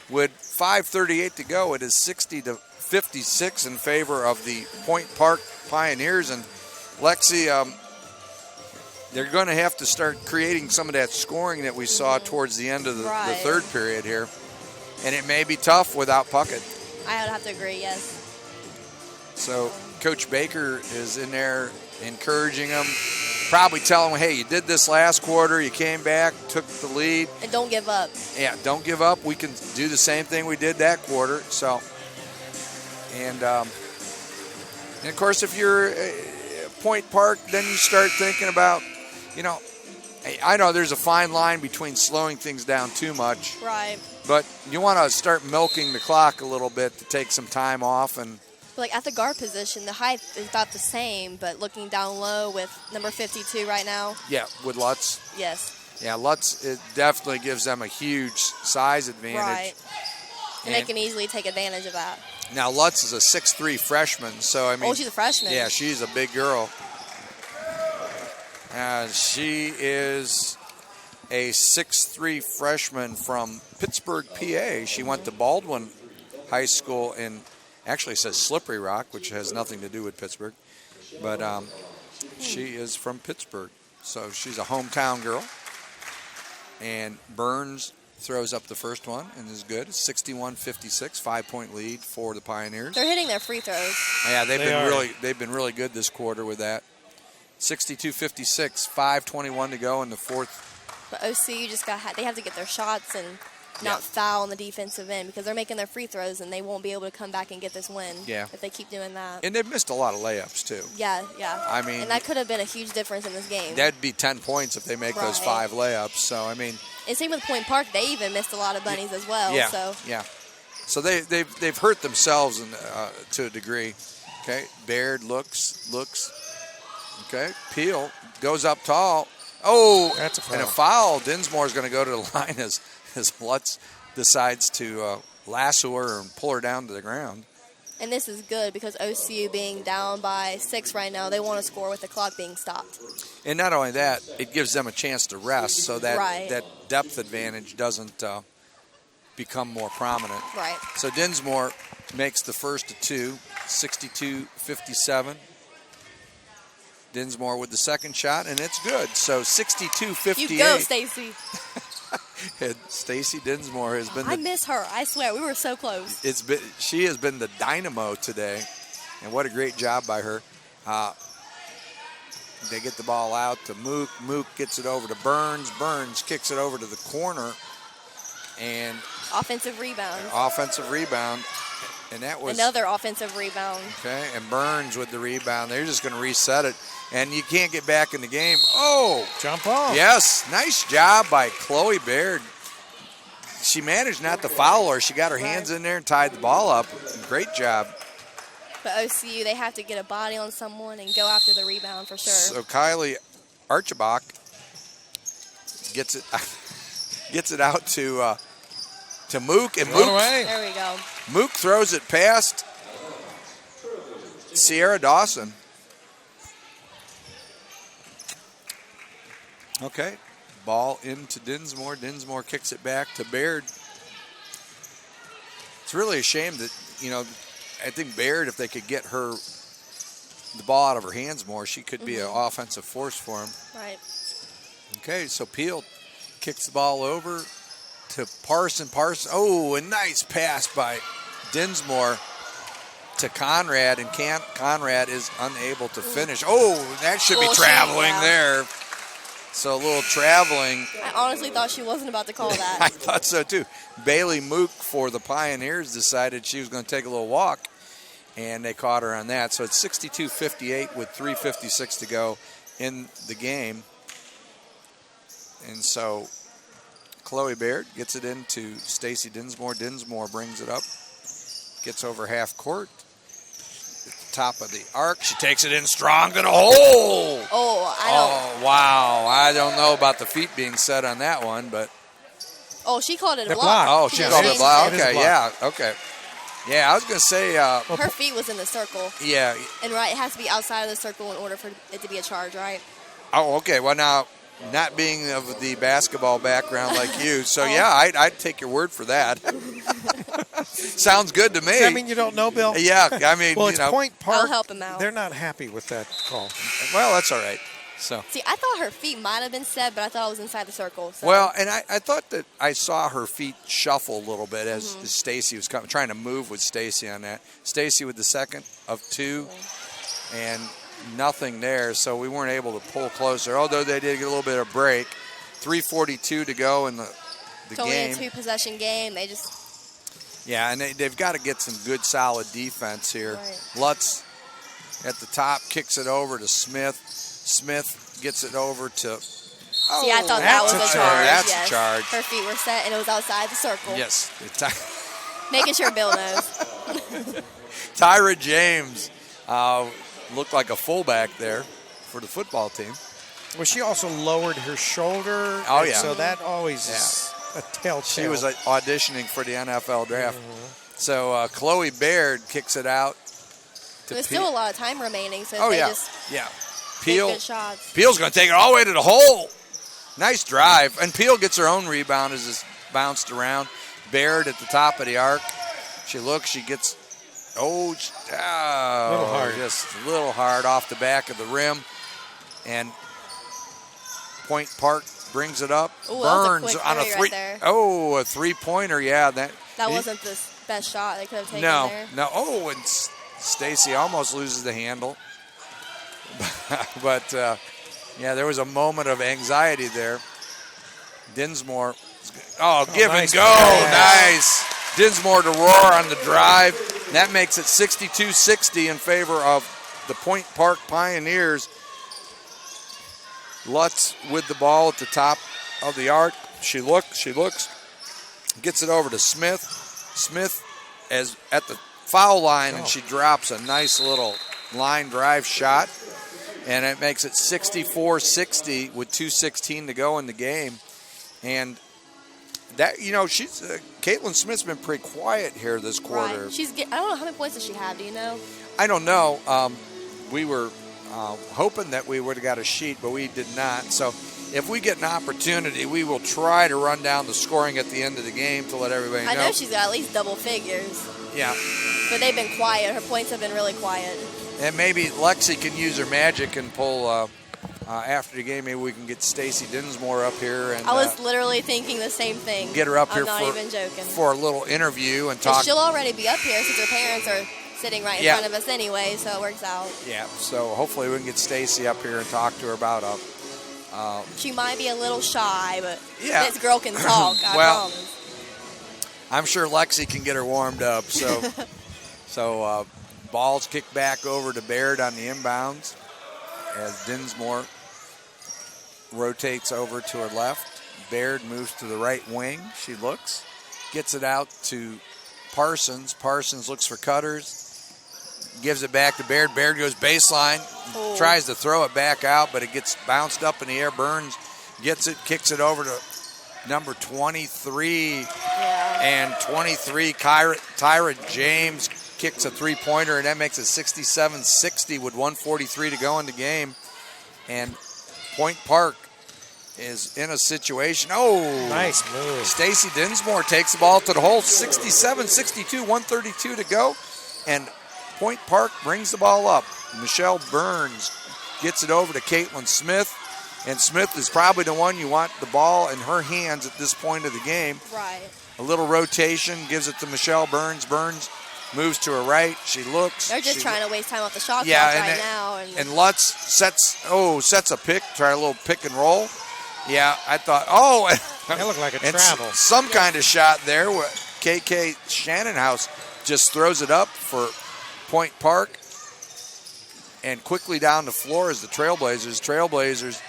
with 5:38 to go, it is 60-56 in favor of the Point Park Pioneers. And Lexi, they're going to have to start creating some of that scoring that we saw towards the end of the third period here. And it may be tough without Puckett. I would have to agree, yes. So Coach Baker is in there encouraging them, probably telling them, hey, you did this last quarter, you came back, took the lead. And don't give up. Yeah, don't give up. We can do the same thing we did that quarter. So, and of course, if you're Point Park, then you start thinking about, I know there's a fine line between slowing things down too much, Right. but you want to start milking the clock a little bit to take some time off. And But like at the guard position, the height is about the same, but looking down low with number 52 right now, yeah, with Lutz, yes. yeah, Lutz, it definitely gives them a huge size advantage. Right. And they can easily take advantage of that. Now Lutz is a 6'3" freshman, so I mean, Oh, she's a freshman. yeah, she's a big girl. She is a 6'3" freshman from Pittsburgh, PA. She went to Baldwin High School in, actually it says Slippery Rock, which has nothing to do with Pittsburgh, but she is from Pittsburgh, so she's a hometown girl. And Burns throws up the first one and is good. 61-56, 5-point lead for the Pioneers. They're hitting their free throws. Yeah, They are. they've been really good this quarter with that. 62-56, 5:21 to go in the fourth. But OCU just they have to get their shots and not Yeah. foul on the defensive end because they're making their free throws and they won't be able to come back and get this win Yeah. if they keep doing that. And they've missed a lot of layups too. Yeah. I mean, and that could have been a huge difference in this game. That'd be 10 points if they make those Right. 5 layups. So I mean, And same with Point Park, they even missed a lot of bunnies as well. yeah, So yeah. So they've hurt themselves to a degree. Okay, Baird looks. Okay, Peel goes up tall. Oh, That's a foul. And a foul. Dinsmore's going to go to the line as Lutz decides to lasso her and pull her down to the ground. And this is good because OCU being down by 6 right now, they want to score with the clock being stopped. And not only that, it gives them a chance to rest so that Right. that depth advantage doesn't become more prominent. Right. So Dinsmore makes the first of 2, 62-57. Dinsmore with the second shot, and it's good. So 62-58. You go, Stacy. And Stacy Dinsmore has been I miss her. I swear, we were so close. she has been the dynamo today, and what a great job by her. They get the ball out to Mook. Mook gets it over to Burns. Burns kicks it over to the corner, and Offensive rebound. offensive rebound. And that was Another offensive rebound. okay. And Burns with the rebound. They're just going to reset it, and you can't get back in the game. Oh, Jump off. yes, nice job by Chloe Baird. She managed not to foul her. She got her hands in there and tied the ball up. Great job. But OCU, they have to get a body on someone and go after the rebound for sure. So Kylie Archibald gets it out to Mook, and Throw it Mook, away. There we go. Mook throws it past Sierra Dawson. Okay, ball into Dinsmore. Dinsmore kicks it back to Baird. It's really a shame that, I think Baird, if they could get the ball out of her hands more, she could be an offensive force for him. Right. Okay, so Peel kicks the ball over to Parson. Oh, a nice pass by Dinsmore to Conrad, and Conrad is unable to finish. Oh, that should be Little traveling shame, yeah. there. So a little traveling. I honestly thought she wasn't about to call I that. thought so too. Bailey Mook for the Pioneers decided she was going to take a little walk, and they caught her on that. So it's 62-58 with 3:56 to go in the game. And so Chloe Baird gets it into Stacy Dinsmore. Dinsmore brings it up, gets over half court. At the top of the arc, she takes it in strong to the hole. Oh, Wow. I don't know about the feet being set on that one, but. Oh, she called it a The block. block. Oh, she Yeah, called it it is- block. it is a Okay, block. yeah, okay. Yeah, I was going to say, Her feet was in the circle. yeah. And right, it has to be outside of the circle in order for it to be a charge, right? Oh, okay. Well, now, not being of the basketball background like you, so Oh. yeah, I'd take your word for that. Sounds good to me. Does that mean you don't know, Bill? Yeah, I mean, Well, it's Point Park. I'll help him out. They're not happy with that call. well, that's all right. So. See, I thought her feet might have been set, but I thought it was inside the circle. So. Well, and I thought that I saw her feet shuffle a little bit as Stacy was trying to move with Stacy on that. Stacy with the second of 2, and nothing there, so we weren't able to pull closer, although they did get a little bit of break. 3:42 to go in the it's only a game. 2-possession game. They just Yeah, and they've got to get some good, solid defense here. Right. Lutz at the top kicks it over to Smith. Smith gets it over to See, I thought that was that's a a charge. charge. That's a yes. charge. Her feet were set, and it was outside the circle. Yes. Making sure Bill knows. Tyra James looked like a fullback there for the football team. Well, she also lowered her shoulder. Oh, and yeah. So that always is a telltale. She was auditioning for the NFL draft. So Chloe Baird kicks it out. To There's still a lot of time remaining, so if Oh, they yeah. just Yeah. take Peel. good shots. Peel's going to take it all the way to the hole. Nice drive. And Peel gets her own rebound as it's bounced around. Baird at the top of the arc. She looks, she gets, little hard. Just a little hard off the back of the rim. And Point Park brings it up. Ooh, that was a Burns quick on a three three. right there. Oh, a three-pointer. Yeah, that That wasn't the best shot they could have taken no, there. no. Oh, and Stacy almost loses the handle. But, yeah, there was a moment of anxiety there. Dinsmore. Give nice and go. pass. Nice. Dinsmore to Roar on the drive. That makes it 62-60 in favor of the Point Park Pioneers. Lutz with the ball at the top of the arc. She looks, gets it over to Smith. Smith is at the foul line, and she drops a nice little line drive shot. And it makes it 64-60 with 2:16 to go in the game. And that, she's Caitlin Smith's been pretty quiet here this quarter. Right. I don't know how many points does she have. Do you know? I don't know. We were hoping that we would have got a sheet, but we did not. So if we get an opportunity, we will try to run down the scoring at the end of the game to let everybody know. I know she's got at least double figures, Yeah. but they've been quiet. Her points have been really quiet. And maybe Lexi can use her magic and pull after the game. Maybe we can get Stacy Dinsmore up here and I was literally thinking the same thing. get her up here I'm not even joking. for a little interview and And talk. she'll already be up here since her parents are sitting right in Yeah. front of us anyway, so it works out. Yeah, so hopefully we can get Stacy up here and talk to her about She might be a little shy, but Yeah. this girl can talk, I Well, promise. I'm sure Lexi can get her warmed up. So, ball's kicked back over to Baird on the inbounds as Dinsmore rotates over to her left. Baird moves to the right wing. She looks, gets it out to Parsons. Parsons looks for cutters, gives it back to Baird. Baird goes baseline, tries to throw it back out, but it gets bounced up in the air. Burns gets it, kicks it over to number 23. Yeah. And 23, Tyra James kicks a three-pointer, and that makes it 67-60 with 1:43 to go in the game. And Point Park is in a situation. Oh, Nice move. Stacy Dinsmore takes the ball to the hole. 67-62, 1:32 to go. And Point Park brings the ball up. Michelle Burns gets it over to Caitlin Smith. And Smith is probably the one you want the ball in her hands at this point of the game. Right. A little rotation, gives it to Michelle Burns. Burns moves to her right. She looks. They're just trying to waste time off the shot Yeah, clock and right it- now. And Lutz sets a pick, try a little pick and roll. Yeah, I thought, That looked like a and travel. some kind of shot there. Where KK Shannonhouse just throws it up for Point Park. And quickly down the floor is the Trailblazers,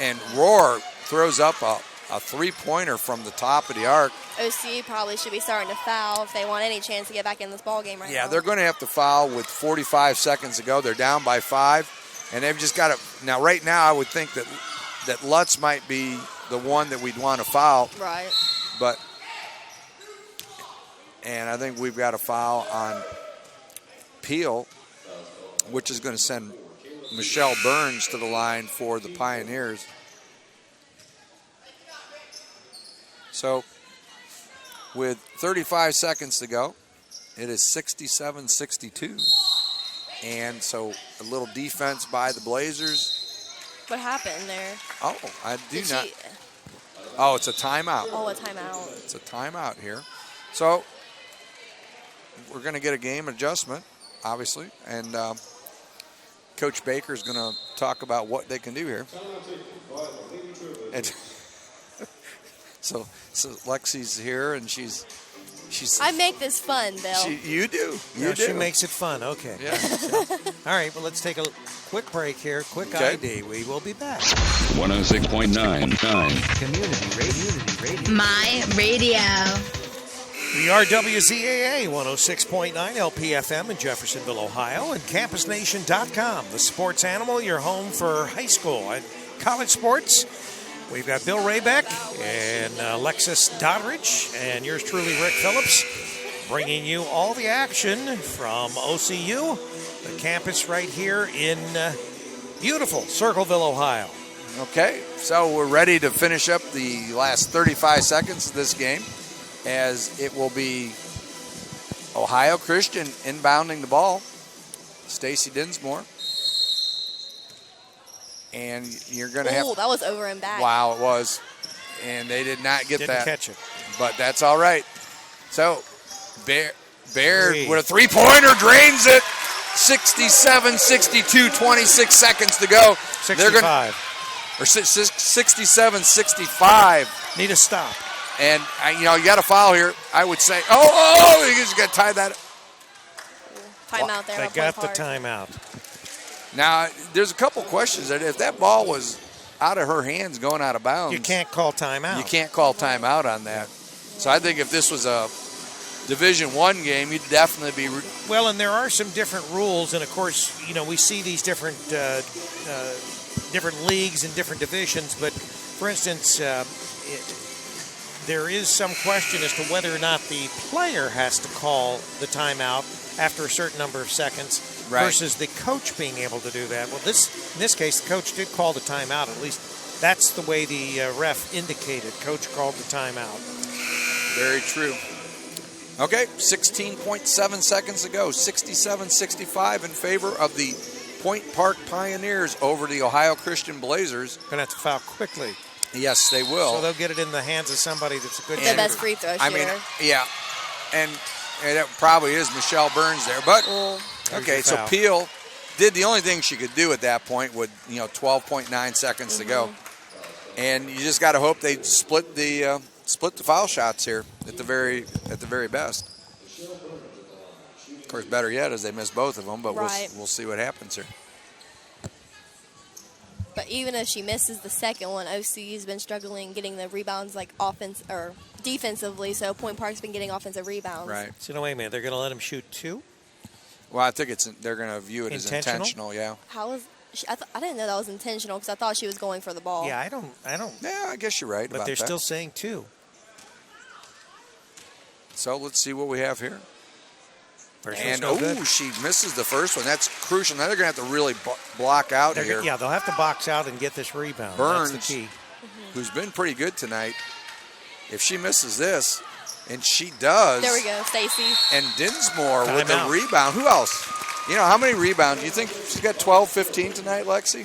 and Roar throws up a three-pointer from the top of the arc. OCU probably should be starting to foul if they want any chance to get back in this ball game right now. Yeah, they're going to have to foul with 45 seconds to go. They're down by 5, and they've just got to. Now, right now, I would think that Lutz might be the one that we'd want to foul, Right. and I think we've got a foul on Peel, which is going to send Michelle Burns to the line for the Pioneers. So, with 35 seconds to go, it is 67-62. And so a little defense by the Blazers. What happened there? Oh, I do Did not. she? Oh, it's a timeout. Oh, a timeout. It's a timeout here. So we're going to get a game adjustment, obviously. And Coach Baker is going to talk about what they can do here. And so Lexi's here, and she's I make this fun, Bill. You do. You No, do. she makes it fun. Okay. Yeah. All right, well, let's take a quick break here. Quick Okay. ID. We will be back. 106.9. My radio. We are WZAA 106.9 LPFM in Jeffersonville, Ohio, and CampusNation.com, the sports animal, your home for high school and college sports. We've got Bill Raybeck and Alexis Doddridge and yours truly, Rick Phillips, bringing you all the action from OCU, the campus right here in beautiful Circleville, Ohio. Okay, so we're ready to finish up the last 35 seconds of this game, as it will be Ohio Christian inbounding the ball. Stacy Dinsmore. And you're going to have... Oh, that was over and back. Wow, it was. And they did not get Didn't that. catch it. But that's all right. So, Baird Three. with a three-pointer drains it. 67-62, 26 seconds to go. 65. Or 67-65. Need a stop. And, you got a foul here. I would say, you just got to tie that. Timeout there. They on got Point the Park. timeout. Now, there's a couple questions. If that ball was out of her hands going out of bounds, You can't call timeout. you can't call timeout on that. So I think if this was a Division I game, you'd definitely be... Well, and there are some different rules, and of course, we see these different different leagues and different divisions. But for instance, there is some question as to whether or not the player has to call the timeout after a certain number of seconds Right. versus the coach being able to do that. Well, in this case, the coach did call the timeout. At least that's the way the ref indicated. Coach called the timeout. Very true. Okay, 16.7 seconds to go. 67-65 in favor of the Point Park Pioneers over the Ohio Christian Blazers. Going to have to foul quickly. Yes, they will. So they'll get it in the hands of somebody that's a good The shooter. best free throw shooter. I mean, yeah. And that probably is Michelle Burns there. But, okay, your so foul. Peel did the only thing she could do at that point with, 12.9 seconds to go. And you just got to hope they split the foul shots here at the very best. Of course, better yet is they missed both of them, but Right. we'll see what happens here. But even if she misses the second one, OCU's been struggling getting the rebounds like offense or defensively. So Point Park's been getting offensive rebounds. Right. So no, wait a minute. They're going to let him shoot two? Well, I think they're going to view it as Intentional? intentional. Yeah. How is? I didn't know that was intentional because I thought she was going for the ball. Yeah, I don't. Yeah, I guess you're right But about they're that. still saying two. So let's see what we have here. First And one's no good. she misses the first one. That's crucial. Now they're going to have to really block out They're here. go- yeah, they'll have to box out and get this rebound. Burns. That's the key. Who's been pretty good tonight. If she misses this, and she does, There we go, Stacy. and Dinsmore with the Timeout. rebound. Who else? How many rebounds? Do you think she's got 12, 15 tonight, Lexi?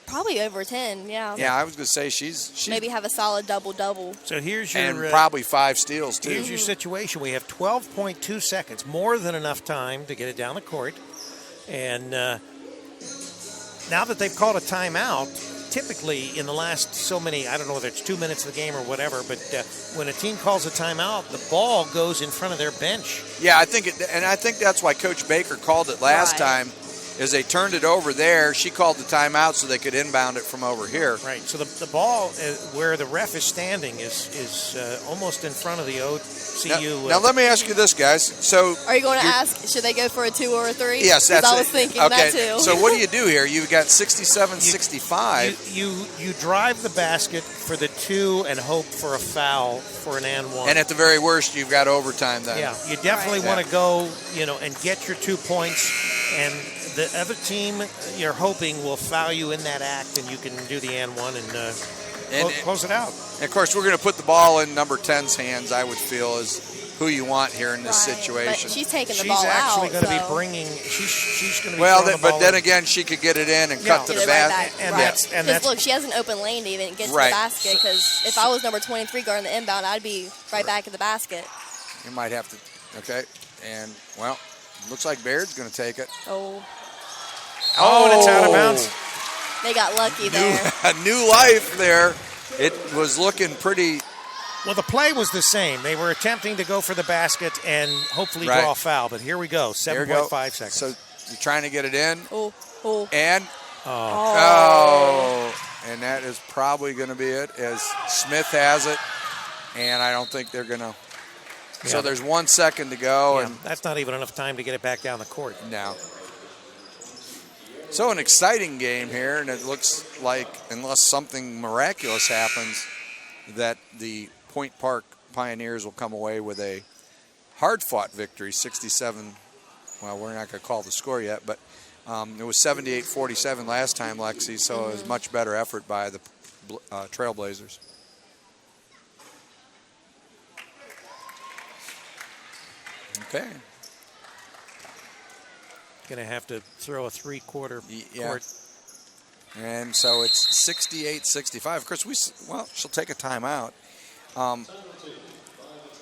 Probably over 10. Yeah. Yeah, I was going to say she's Maybe have a solid double-double. So here's your and probably 5 steals too. here's your situation. We have 12.2 seconds, more than enough time to get it down the court. And now that they've called a timeout, typically in the last so many, I don't know whether it's 2 minutes of the game or whatever, but when a team calls a timeout, the ball goes in front of their bench. Yeah, I think that's why Coach Baker called it last Right. time, is they turned it over there. She called the timeout so they could inbound it from over here. Right. So the ball where the ref is standing is almost in front of the OCU. Now let me ask you this, guys. So Are you going to you're- ask, should they go for a 2 or a 3? Yes, that's I was it. thinking okay. that too. So what do you do here? You've got 67-65. You drive the basket for the 2 and hope for a foul for an and one. And at the very worst, you've got overtime then. Yeah, you definitely Right. want Yeah. to go, and get your 2 points, and the other team you're hoping will foul you in that act, and you can do the and one and close it out. And of course, we're going to put the ball in number 10's hands, I would feel, is who you want here in this Right. situation. But she's taking the She's ball actually out. going to be so- bringing. She's going to be. well, throwing the but ball then in. again, she could get it in and Yeah. cut to Get the it right basket. back. and right. that's- and that's- look, she has an open lane to even get to Right. the basket. Because if I was number 23 guarding the inbound, I'd be right back at the basket. You might have to. Okay. And, well, looks like Baird's going to take it. Oh, Oh, and it's out of bounds. they got lucky there. A new life there. It was looking pretty Well, the play was the same. They were attempting to go for the basket and hopefully Right. draw a foul. But here we go, Here we go. 7.5 seconds. So you're trying to get it in, Oh. and Oh. and that is probably going to be it, as Smith has it, and I don't think they're going to. So Yeah. there's 1 second to go, Yeah, and that's not even enough time to get it back down the court. no. So an exciting game here, and it looks like, unless something miraculous happens, that the Point Park Pioneers will come away with a hard-fought victory, 67. Well, we're not going to call the score yet, but it was 78-47 last time, Lexi, so it was a much better effort by the Trailblazers. Okay. Going to have to throw a three-quarter Yeah. court. And so it's 68-65. Of course, she'll take a timeout.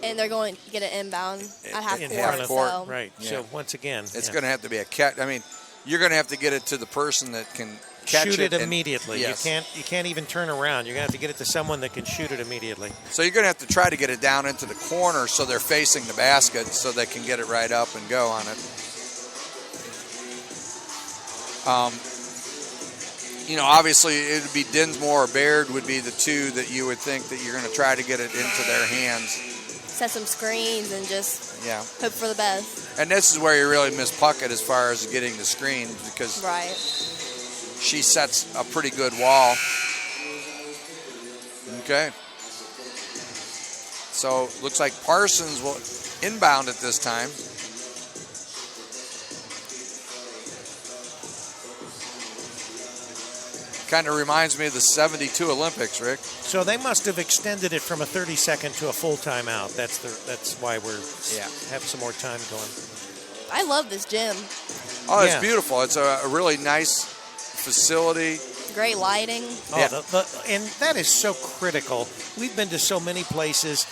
And they're going to get an inbound at half In court. front of court, So. Right. Yeah. So once again, It's going to have to be a catch. I mean, you're going to have to get it to the person that can catch shoot it it and- immediately. Yes. You can't even turn around. You're going to have to get it to someone that can shoot it immediately. So you're going to have to try to get it down into the corner so they're facing the basket so they can get it right up and go on it. Obviously it would be Dinsmore or Baird would be the two that you would think that you're going to try to get it into their hands. Set some screens and just Yeah. hope for the best. And this is where you really miss Puckett as far as getting the screens, because Right. she sets a pretty good wall. Okay. So looks like Parsons will inbound it this time. Kind of reminds me of the 72 Olympics, Rick. So they must have extended it from a 30-second to a full timeout. That's why we're have some more time going. I love this gym. Oh, it's Yeah. beautiful. It's a really nice facility. Great lighting. Oh, Yeah. and that is so critical. We've been to so many places,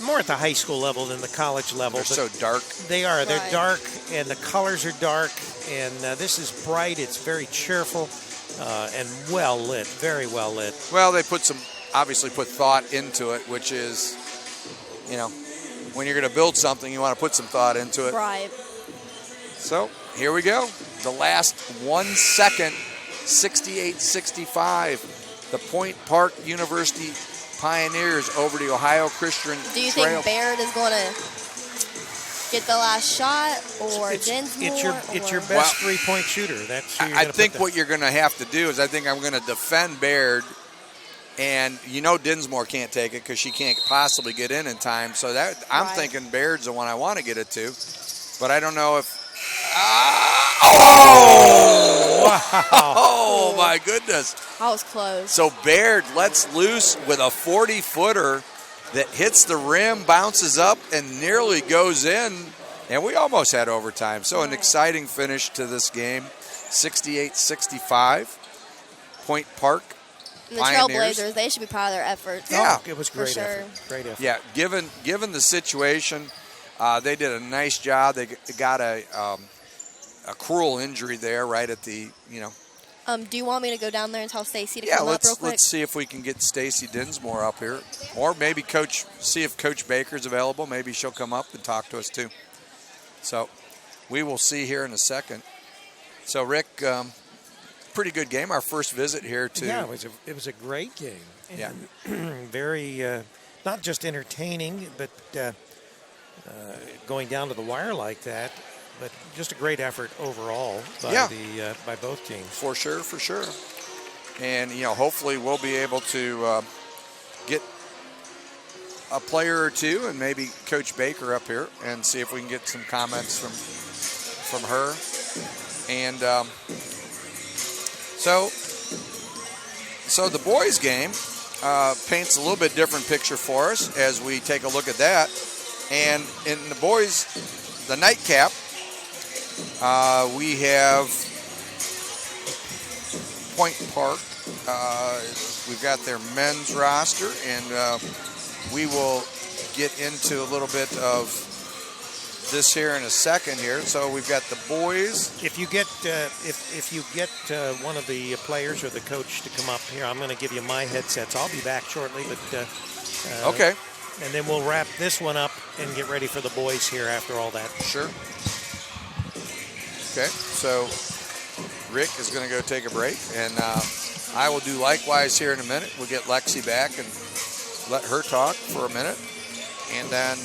more at the high school level than the college level. They're but so dark. They are. They're Right. dark, and the colors are dark, and this is bright. It's very cheerful and well lit, very well lit. Well, they obviously put thought into it, which is, when you're going to build something, you want to put some thought into it. Right. So here we go. The last 1 second, 68-65. The Point Park University Pioneers over the Ohio Christian Do you Trail. think Baird is going to get the last shot, or It's Dinsmore? it's your or- best three-point shooter. That's who you're I gonna think put what you're going to have to do is I think I'm going to defend Baird, and Dinsmore can't take it because she can't possibly get in time. So that I'm Right. thinking Baird's the one I want to get it to, but I don't know if. Oh my goodness! I was close. So Baird lets loose with a 40-footer that hits the rim, bounces up, and nearly goes in. And we almost had overtime. So an exciting finish to this game, 68-65. Point Park. And the Pioneers. Trailblazers, they should be proud of their efforts. Yeah. it was For great sure. effort. Great effort. Yeah, given the situation, they did a nice job. They got a cruel injury there right at the, Do you want me to go down there and tell Stacy to Yeah, come up real quick? let's see if we can get Stacy Dinsmore up here, or maybe see if Coach Baker's available. Maybe she'll come up and talk to us too. So we will see here in a second. So Rick, pretty good game. Our first visit here to. Yeah, it was a great game. Yeah. And very not just entertaining, but going down to the wire like that. But just a great effort overall by by both teams. For sure. And, hopefully we'll be able to get a player or two and maybe Coach Baker up here and see if we can get some comments from her. And so the boys' game paints a little bit different picture for us as we take a look at that. And in the boys, the nightcap, we have Point Park. We've got their men's roster, and we will get into a little bit of this here in a second here. So we've got the boys. If you get if you get one of the players or the coach to come up here, I'm going to give you my headsets. I'll be back shortly, but Okay. And then we'll wrap this one up and get ready for the boys here after all that. Sure. Okay, so Rick is going to go take a break, and I will do likewise here in a minute. We'll get Lexi back and let her talk for a minute, and then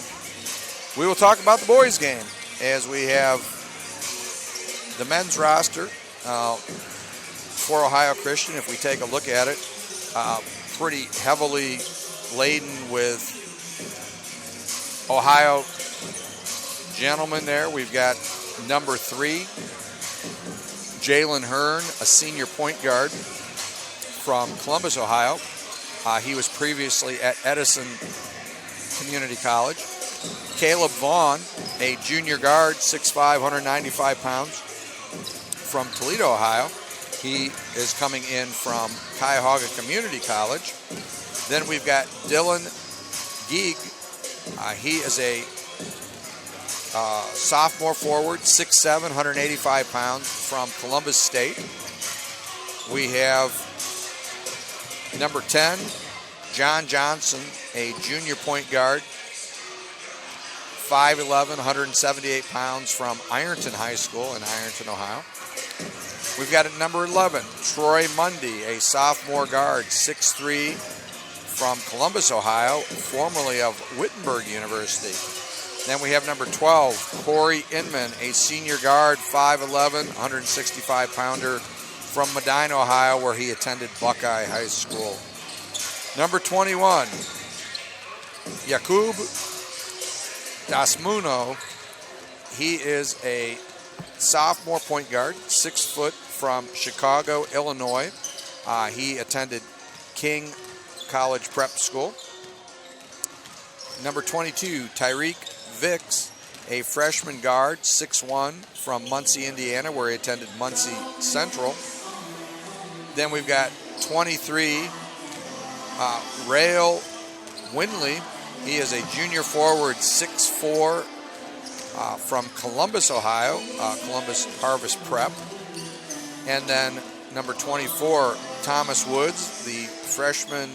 we will talk about the boys' game as we have the men's roster for Ohio Christian. If we take a look at it, pretty heavily laden with Ohio gentlemen there. We've got number 3, Jalen Hearn, a senior point guard from Columbus, Ohio. He was previously at Edison Community College. Caleb Vaughn, a junior guard, 6'5", 195 pounds, from Toledo, Ohio. He is coming in from Cuyahoga Community College. Then we've got Dylan Geig. He is a sophomore forward, 6'7", 185 pounds, from Columbus State. We have number 10, John Johnson, a junior point guard, 5'11", 178 pounds, from Ironton High School in Ironton, Ohio. We've got at number 11, Troy Mundy, a sophomore guard, 6'3", from Columbus, Ohio, formerly of Wittenberg University. Then we have number 12, Corey Inman, a senior guard, 5'11", 165-pounder, from Medina, Ohio, where he attended Buckeye High School. Number 21, Jakub Dasmuno. He is a sophomore point guard, 6 foot, from Chicago, Illinois. He attended King College Prep School. Number 22, Tyreek Vicks, a freshman guard, 6'1", from Muncie, Indiana, where he attended Muncie Central. Then we've got 23, Rael Winley. He is a junior forward, 6'4", from Columbus, Ohio, Columbus Harvest Prep. And then number 24, Thomas Woods, the freshman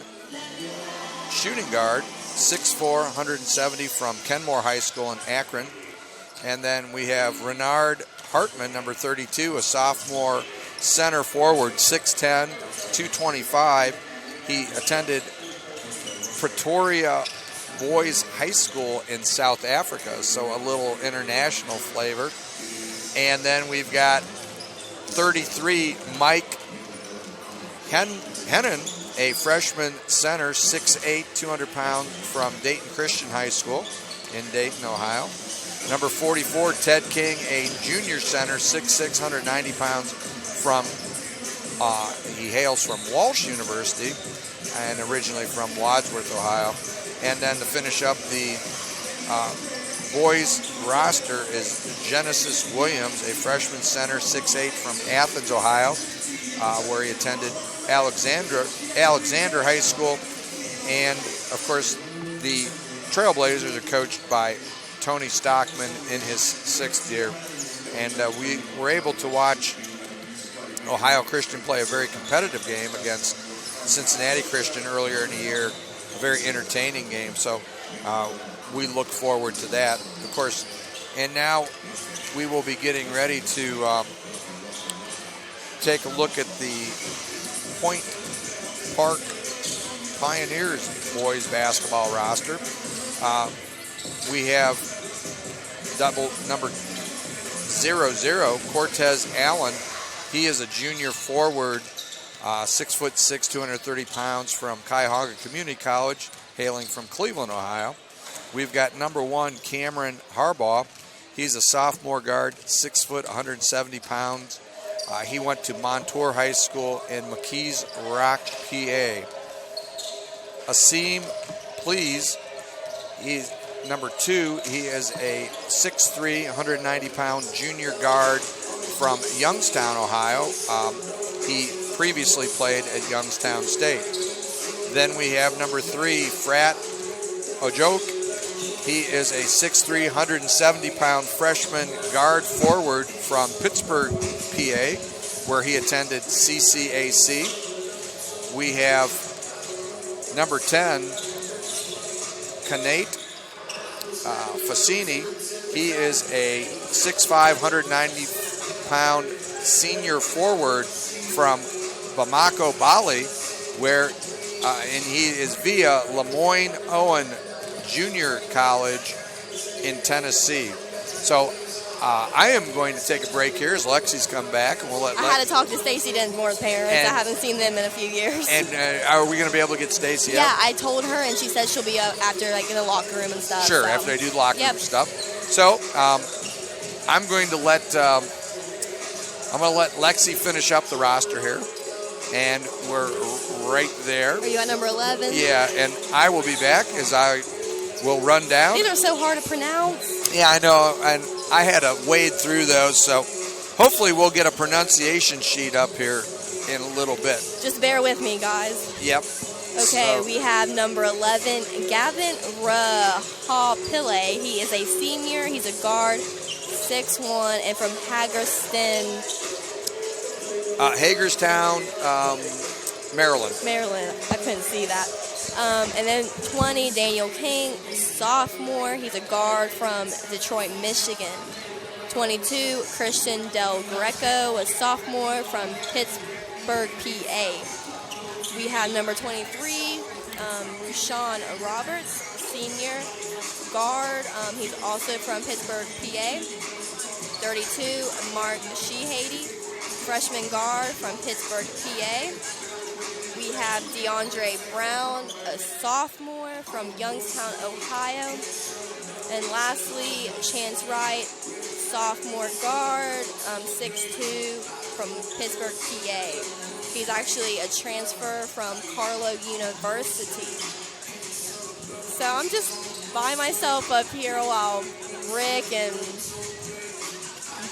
shooting guard, 6'4", 170, from Kenmore High School in Akron. And then we have Renard Hartman, number 32, a sophomore center forward, 6'10", 225. He attended Pretoria Boys High School in South Africa, so a little international flavor. And then we've got 33, Mike Hennon, a freshman center, 6'8", 200 pounds, from Dayton Christian High School in Dayton, Ohio. Number 44, Ted King, a junior center, 6'6", 190 pounds, from, he hails from Walsh University and originally from Wadsworth, Ohio. And then to finish up the boys roster is Genesis Williams, a freshman center, 6'8", from Athens, Ohio, where he attended Alexander High School. And, of course, the Trailblazers are coached by Tony Stockman in his 6th year. And we were able to watch Ohio Christian play a very competitive game against Cincinnati Christian earlier in the year, a very entertaining game. So we look forward to that, of course. And now we will be getting ready to take a look at the Point Park Pioneers boys basketball roster. We have double number 00, Cortez Allen. He is a junior forward, 6'6", 230 pounds, from Cuyahoga Community College, hailing from Cleveland, Ohio. We've got number 1, Cameron Harbaugh. He's a sophomore guard, 6 foot, 170 pounds. He went to Montour High School in McKees Rock, PA. Asim Please, he's number 2. He is a 6'3", 190-pound junior guard from Youngstown, Ohio. He previously played at Youngstown State. Then we have number 3, Frat Ojoke. He is a 6'3", 170-pound freshman guard forward from Pittsburgh, PA, where he attended CCAC. We have number 10, Kanate Fassini. He is a 6'5", 190-pound senior forward from Bamako, Bali, where and he is via Lemoyne Owen Junior College in Tennessee. So I am going to take a break here as Lexi's come back, and we'll let. I had to talk to Stacy Densmore's parents. I haven't seen them in a few years. And are we going to be able to get Stacy? Yeah, up? I told her, and she said she'll be up after, like, in the locker room and stuff. Sure, so. after they do the locker room Yep. stuff. So I'm going to let Lexi finish up the roster here, and we're right there. Are you at number 11? Yeah, and I will be back as I will run down. These are so hard to pronounce. Yeah, I know, and I had to wade through those, so hopefully we'll get a pronunciation sheet up here in a little bit. Just bear with me, guys. Yep. Okay, So- we have number 11, Gavin Rahapille. He is a senior. He's a guard, 6'1", and from Hagerstown, Maryland. Maryland. I couldn't see that. And then 20, Daniel King, sophomore. He's a guard from Detroit, Michigan. 22, Christian Del Greco, a sophomore from Pittsburgh, PA. We have number 23, Rushawn Roberts, senior guard. He's also from Pittsburgh, PA. 32, Mark Sheehady, freshman guard from Pittsburgh, PA. We have DeAndre Brown, a sophomore from Youngstown, Ohio. And lastly, Chance Wright, sophomore guard, 6'2", from Pittsburgh, PA. He's actually a transfer from Carlow University. So I'm just by myself up here while Rick and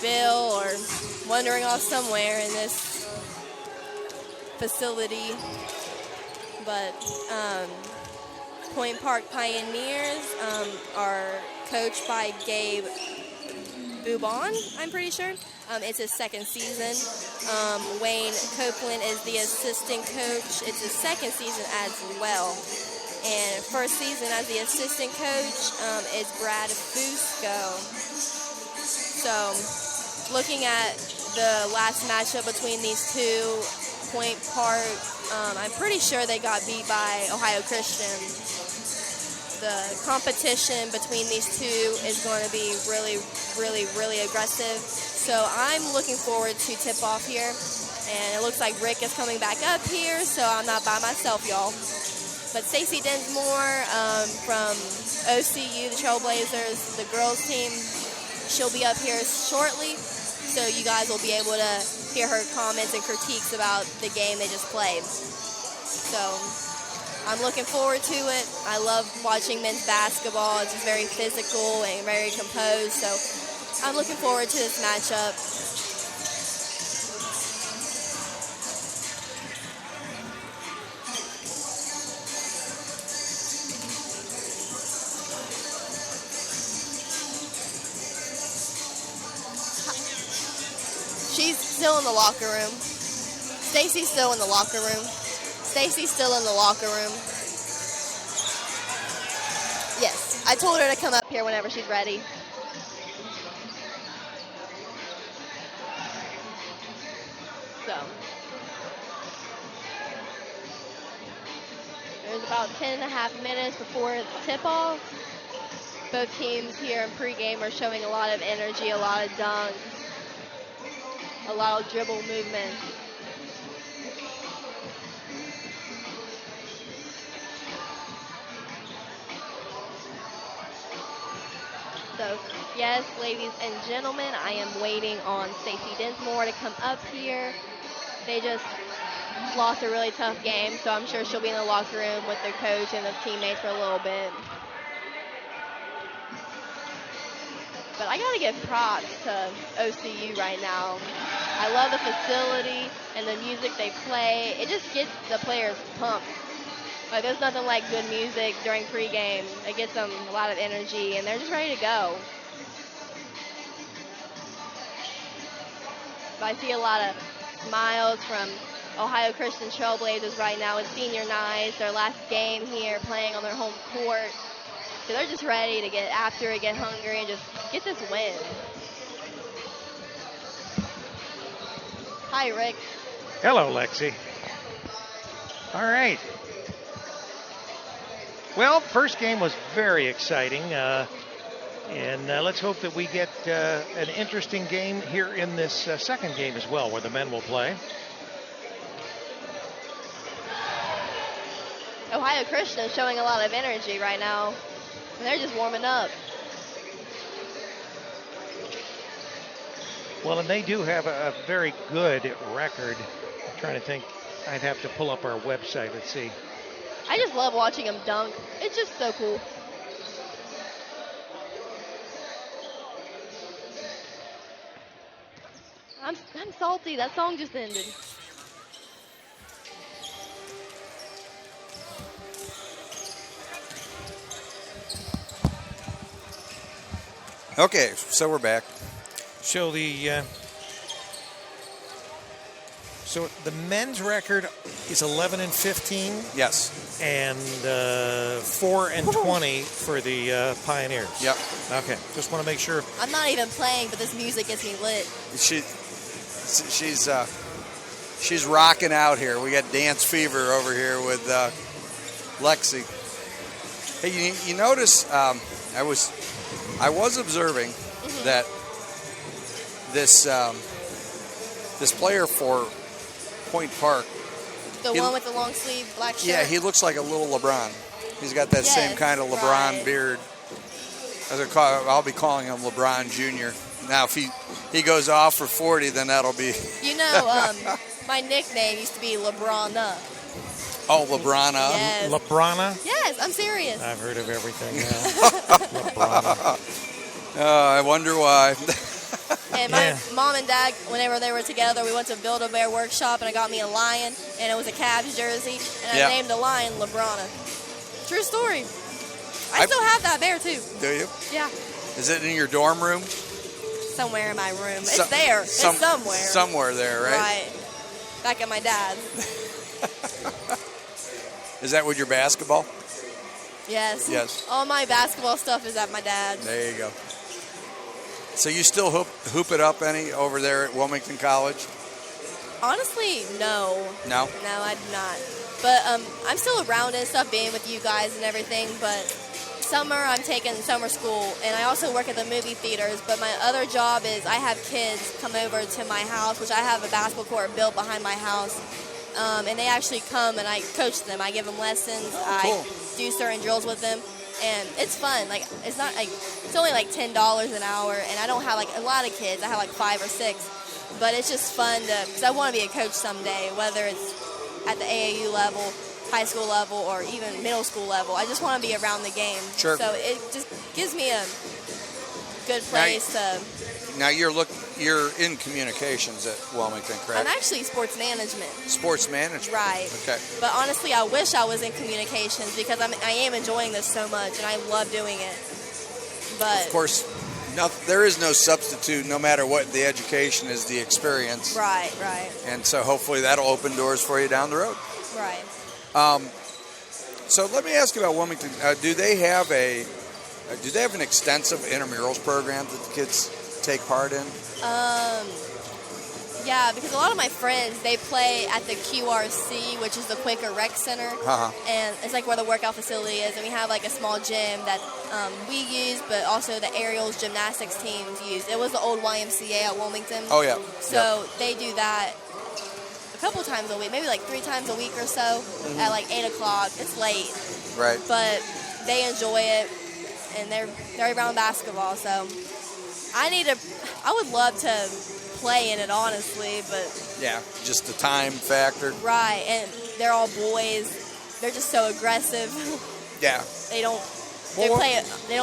Bill are wandering off somewhere in this facility. But Point Park Pioneers are coached by Gabe Boubon, I'm pretty sure. It's his second season. Wayne Copeland is the assistant coach. It's his second season as well. And first season as the assistant coach is Brad Fusco. So looking at the last matchup between these two, Point Park, I'm pretty sure they got beat by Ohio Christian. The competition between these two is going to be really, really, really aggressive. So I'm looking forward to tip-off here. And it looks like Rick is coming back up here, so I'm not by myself, y'all. But Stacy Densmore from OCU, the Trailblazers, the girls team, she'll be up here shortly. So you guys will be able to hear her comments and critiques about the game they just played. So I'm looking forward to it. I love watching men's basketball. It's just very physical and very composed. So I'm looking forward to this matchup. She's still in the locker room. Stacy's still in the locker room. Stacy's still in the locker room. Yes, I told her to come up here whenever she's ready. So, there's about 10.5 minutes before the tip-off. Both teams here in pregame are showing a lot of energy, a lot of dunks, a lot of dribble movement. So, yes, ladies and gentlemen, I am waiting on Stacy Densmore to come up here. They just lost a really tough game, so I'm sure she'll be in the locker room with their coach and the teammates for a little bit. But I gotta give props to OCU right now. I love the facility and the music they play. It just gets the players pumped. Like, there's nothing like good music during pregame. It gets them a lot of energy, and they're just ready to go. But I see a lot of smiles from Ohio Christian Trailblazers right now with senior nights, their last game here playing on their home court. So they're just ready to get after it, get hungry, and just get this win. Hi, Rick. Hello, Lexi. All right. Well, first game was very exciting. And let's hope that we get an interesting game here in this second game as well, where the men will play. Ohio Christian is showing a lot of energy right now. And they're just warming up. Well, and they do have a very good record. I'm trying to think. I'd have to pull up our website. Let's see. I just love watching them dunk. It's just so cool. I'm salty. That song just ended. Okay, so we're back. So the men's record is 11-15. Yes. And 4-20 for the Pioneers. Yep. Okay. Just want to make sure. I'm not even playing, but this music gets me lit. She's rocking out here. We got dance fever over here with Lexi. Hey, you notice I was observing that this player for Point Park. The one with the long sleeve black shirt? Yeah, he looks like a little LeBron. He's got that same kind of LeBron beard. I'll be calling him LeBron Jr. Now, if he goes off for 40, then that'll be... You know, my nickname used to be Lebrana. Oh, Lebrana? Yes. Lebrana? Yes, I'm serious. I've heard of everything now. Lebrana. I wonder why. And my mom and dad, whenever they were together, we went to Build-A-Bear Workshop, and I got me a lion, and it was a Cavs jersey, and I named the lion Lebrana. True story. I still have that bear, too. Do you? Yeah. Is it in your dorm room? Somewhere in my room. It's there. It's somewhere. Somewhere there, right? Right. Back at my dad's. Is that with your basketball? Yes. Yes. All my basketball stuff is at my dad's. There you go. So you still hoop it up any over there at Wilmington College? Honestly, no. No? No, I do not. But I'm still around and stuff, being with you guys and everything. But summer, I'm taking summer school, and I also work at the movie theaters. But my other job is I have kids come over to my house, which I have a basketball court built behind my house. And they actually come, and I coach them. I give them lessons. Cool. I do certain drills with them. And it's fun. Like, it's not like, it's only like $10 an hour, and I don't have like a lot of kids. I have like 5 or 6. But it's just fun because I want to be a coach someday, whether it's at the AAU level, high school level, or even middle school level. I just want to be around the game. Sure. So it just gives me a good place to. Now you're in communications at Wilmington, correct? I'm actually sports management. Sports management. Right. Okay. But honestly, I wish I was in communications because I am enjoying this so much, and I love doing it. But of course, there is no substitute. No matter what the education is, the experience. Right. Right. And so hopefully that'll open doors for you down the road. Right. So let me ask you about Wilmington. Do they have an extensive intramurals program that the kids take part in? Yeah, because a lot of my friends, they play at the QRC, which is the Quaker Rec Center. And it's like where the workout facility is. And we have like a small gym that we use, but also the aerials gymnastics teams use. It was the old YMCA at Wilmington. Oh, yeah. So they do that a couple times a week, maybe like 3 times a week or so at like 8 o'clock. It's late. Right. But they enjoy it, and they're around basketball. So I would love to play in it, honestly, but yeah, just the time factor. Right, and they're all boys. They're just so aggressive. Yeah. They don't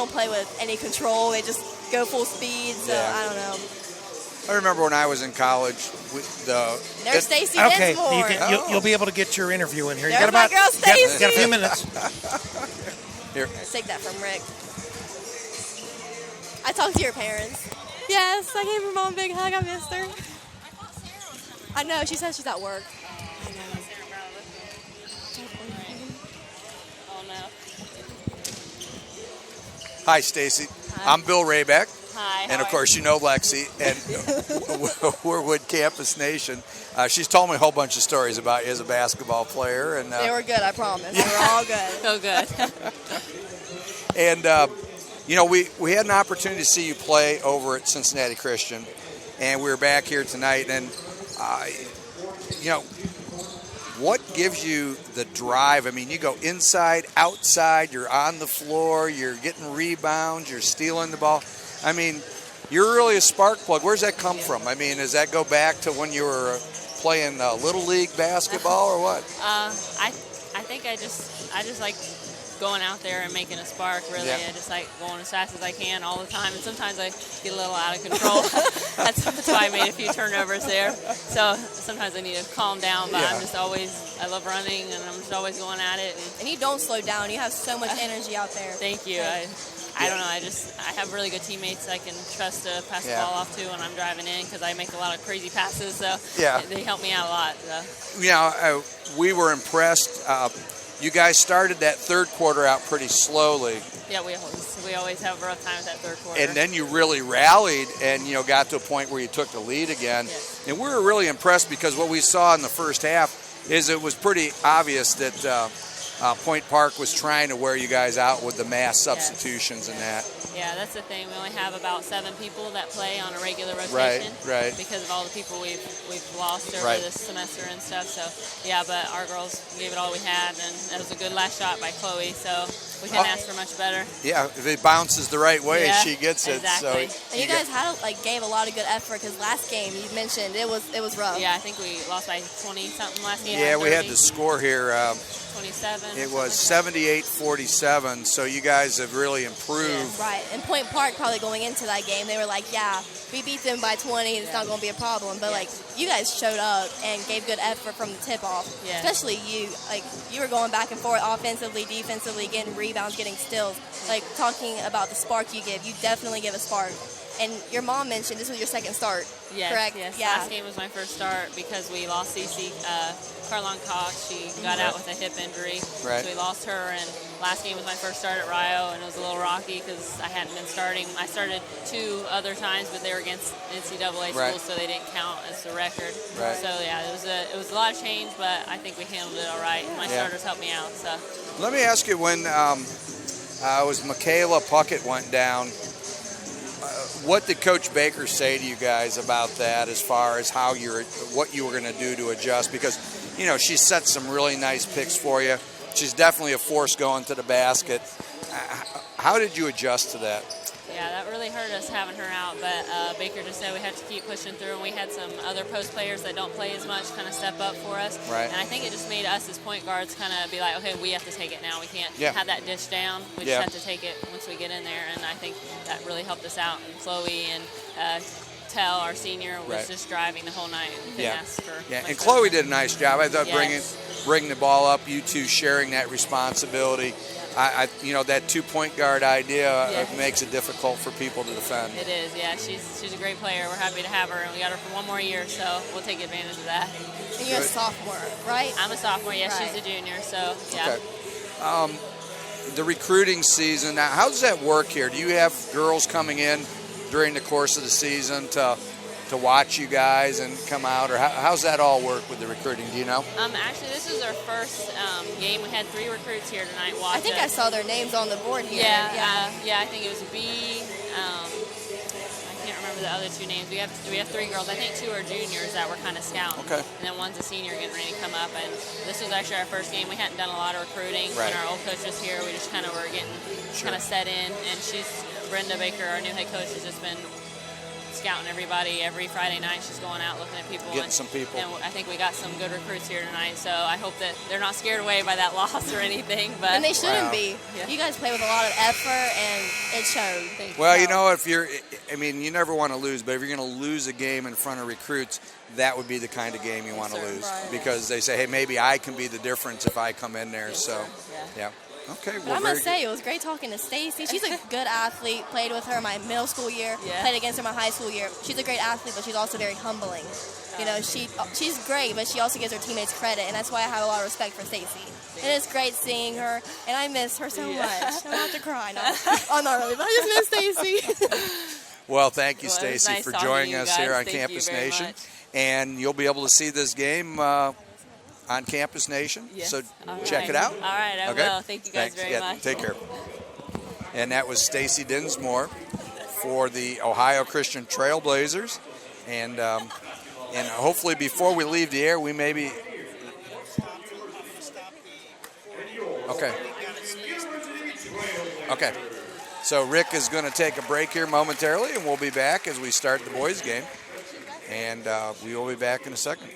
play with any control. They just go full speed. So I don't know. I remember when I was in college There's Stacy Okay, Dinsmore. you'll be able to get your interview in here. There's You got my about girl Stacy. got a few minutes. Here. Take that from Rick. I talked to your parents. Yes, I gave her mom a big hug. I missed her. I know. She says she's at work. I know. Oh, no. Hi, Stacy. I'm Bill Raybeck. Hi. And, of course, you know Lexi. And we're with Campus Nation. She's told me a whole bunch of stories about you as a basketball player. And They were good, I promise. They were all good. So good. And, we had an opportunity to see you play over at Cincinnati Christian. And we were back here tonight. And, what gives you the drive? I mean, you go inside, outside, you're on the floor, you're getting rebounds, you're stealing the ball. I mean, you're really a spark plug. Where's that come from? I mean, does that go back to when you were playing Little League basketball or what? I think I just like going out there and making a spark, really. Yeah. I just like going as fast as I can all the time, and sometimes I get a little out of control. That's why I made a few turnovers there. So sometimes I need to calm down, but I love running, and I'm just always going at it. And you don't slow down. You have so much energy out there. Thank you. I don't know. I have really good teammates I can trust to pass the ball off to when I'm driving in, because I make a lot of crazy passes, so they help me out a lot. So. We were impressed. You guys started that third quarter out pretty slowly. Yeah, we always have a rough time with that third quarter. And then you really rallied and, got to a point where you took the lead again. Yes. And we were really impressed because what we saw in the first half is it was pretty obvious that Point Park was trying to wear you guys out with the mass substitutions and that. Yeah, that's the thing. We only have about 7 people that play on a regular rotation. Right. Because of all the people we've lost over this semester and stuff. So, but our girls gave it all we had, and that was a good last shot by Chloe. So we couldn't ask for much better. Yeah, if it bounces the right way, she gets exactly. it. So and you guys gave a lot of good effort, because last game you mentioned it was rough. Yeah, I think we lost by 20-something last game. Yeah, we had the score here. 27. It was 78-47, so you guys have really improved. Yeah. Right, and Point Park probably going into that game, they were like, we beat them by 20, it's not going to be a problem. But, you guys showed up and gave good effort from the tip-off. Yeah. Especially you. You were going back and forth offensively, defensively, getting rebounds, getting steals. Talking about the spark you give, you definitely give a spark. And your mom mentioned this was your second start, correct? Yes. Yeah. Last game was my first start because we lost Cece Carlon Cox. She got out with a hip injury, Right. so we lost her. And last game was my first start at Rio, and it was a little rocky because I hadn't been starting. I started 2 other times, but they were against NCAA schools, so they didn't count as the record. Right. So it was a lot of change, but I think we handled it all right. My starters helped me out. So Let me ask you, when it was Michaela Puckett went down, what did Coach Baker say to you guys about that, as far as what you were going to do to adjust? Because, she set some really nice picks for you. She's definitely a force going to the basket. How did you adjust to that? Yeah, that really hurt us having her out, but Baker just said we had to keep pushing through, and we had some other post players that don't play as much kind of step up for us. Right. And I think it just made us as point guards kind of be like, okay, we have to take it now. We can't have that dish down. We just have to take it once we get in there, and I think that really helped us out. And Chloe and Tell, our senior, was just driving the whole night. We couldn't ask for much and better. Chloe did a nice job. I thought bringing the ball up, you two sharing that responsibility. That 2-point guard idea makes it difficult for people to defend. It is, yeah. She's a great player. We're happy to have her, and we got her for 1 more year, so we'll take advantage of that. And you're a sophomore, right? I'm a sophomore, yes. Right. She's a junior, so yeah. Okay. The recruiting season, now, how does that work here? Do you have girls coming in during the course of the season to watch you guys and come out, or how's that all work with the recruiting? Do you know? Actually, this is our first game. We had 3 recruits here tonight watch I think I saw their names on the board here. I think it was B. I can't remember the other 2 names. We have 3 girls. I think 2 are juniors that were kind of scouting. Okay. And then one's a senior getting ready to come up. And this was actually our first game. We hadn't done a lot of recruiting. Right. When our old coach was here, we just kind of were getting kind of set in. And Brenda Baker, our new head coach, has just been scouting everybody every Friday night. She's going out looking at people. Getting some people. And I think we got some good recruits here tonight. So I hope that they're not scared away by that loss or anything. But And they shouldn't be. Yeah. You guys play with a lot of effort, and it showed. Well, you never want to lose, but if you're going to lose a game in front of recruits, that would be the kind of game you want to lose, because they say, hey, maybe I can be the difference if I come in there. So, yeah. Okay, But I must say, it was great talking to Stacy. She's a good athlete. Played with her my middle school year. Yeah. Played against her my high school year. She's a great athlete, but she's also very humbling. She's great, but she also gives her teammates credit, and that's why I have a lot of respect for Stacy. And it's great seeing her, and I miss her so much. I'm about to cry now. Oh, not really, but I just miss Stacy. Well, thank you, Well, it was Stacy, nice for talking to joining you us guys. here on Thank you Campus very Nation. much. And you'll be able to see this game on Campus Nation. Yes. So All check right. it out. All right, I will. Thank you guys Thanks. very much. Take care. And that was Stacy Dinsmore for the Ohio Christian Trailblazers. And hopefully before we leave the air, we maybe... Okay. Okay. So Rick is going to take a break here momentarily, and we'll be back as we start the boys' game. And we will be back in a second.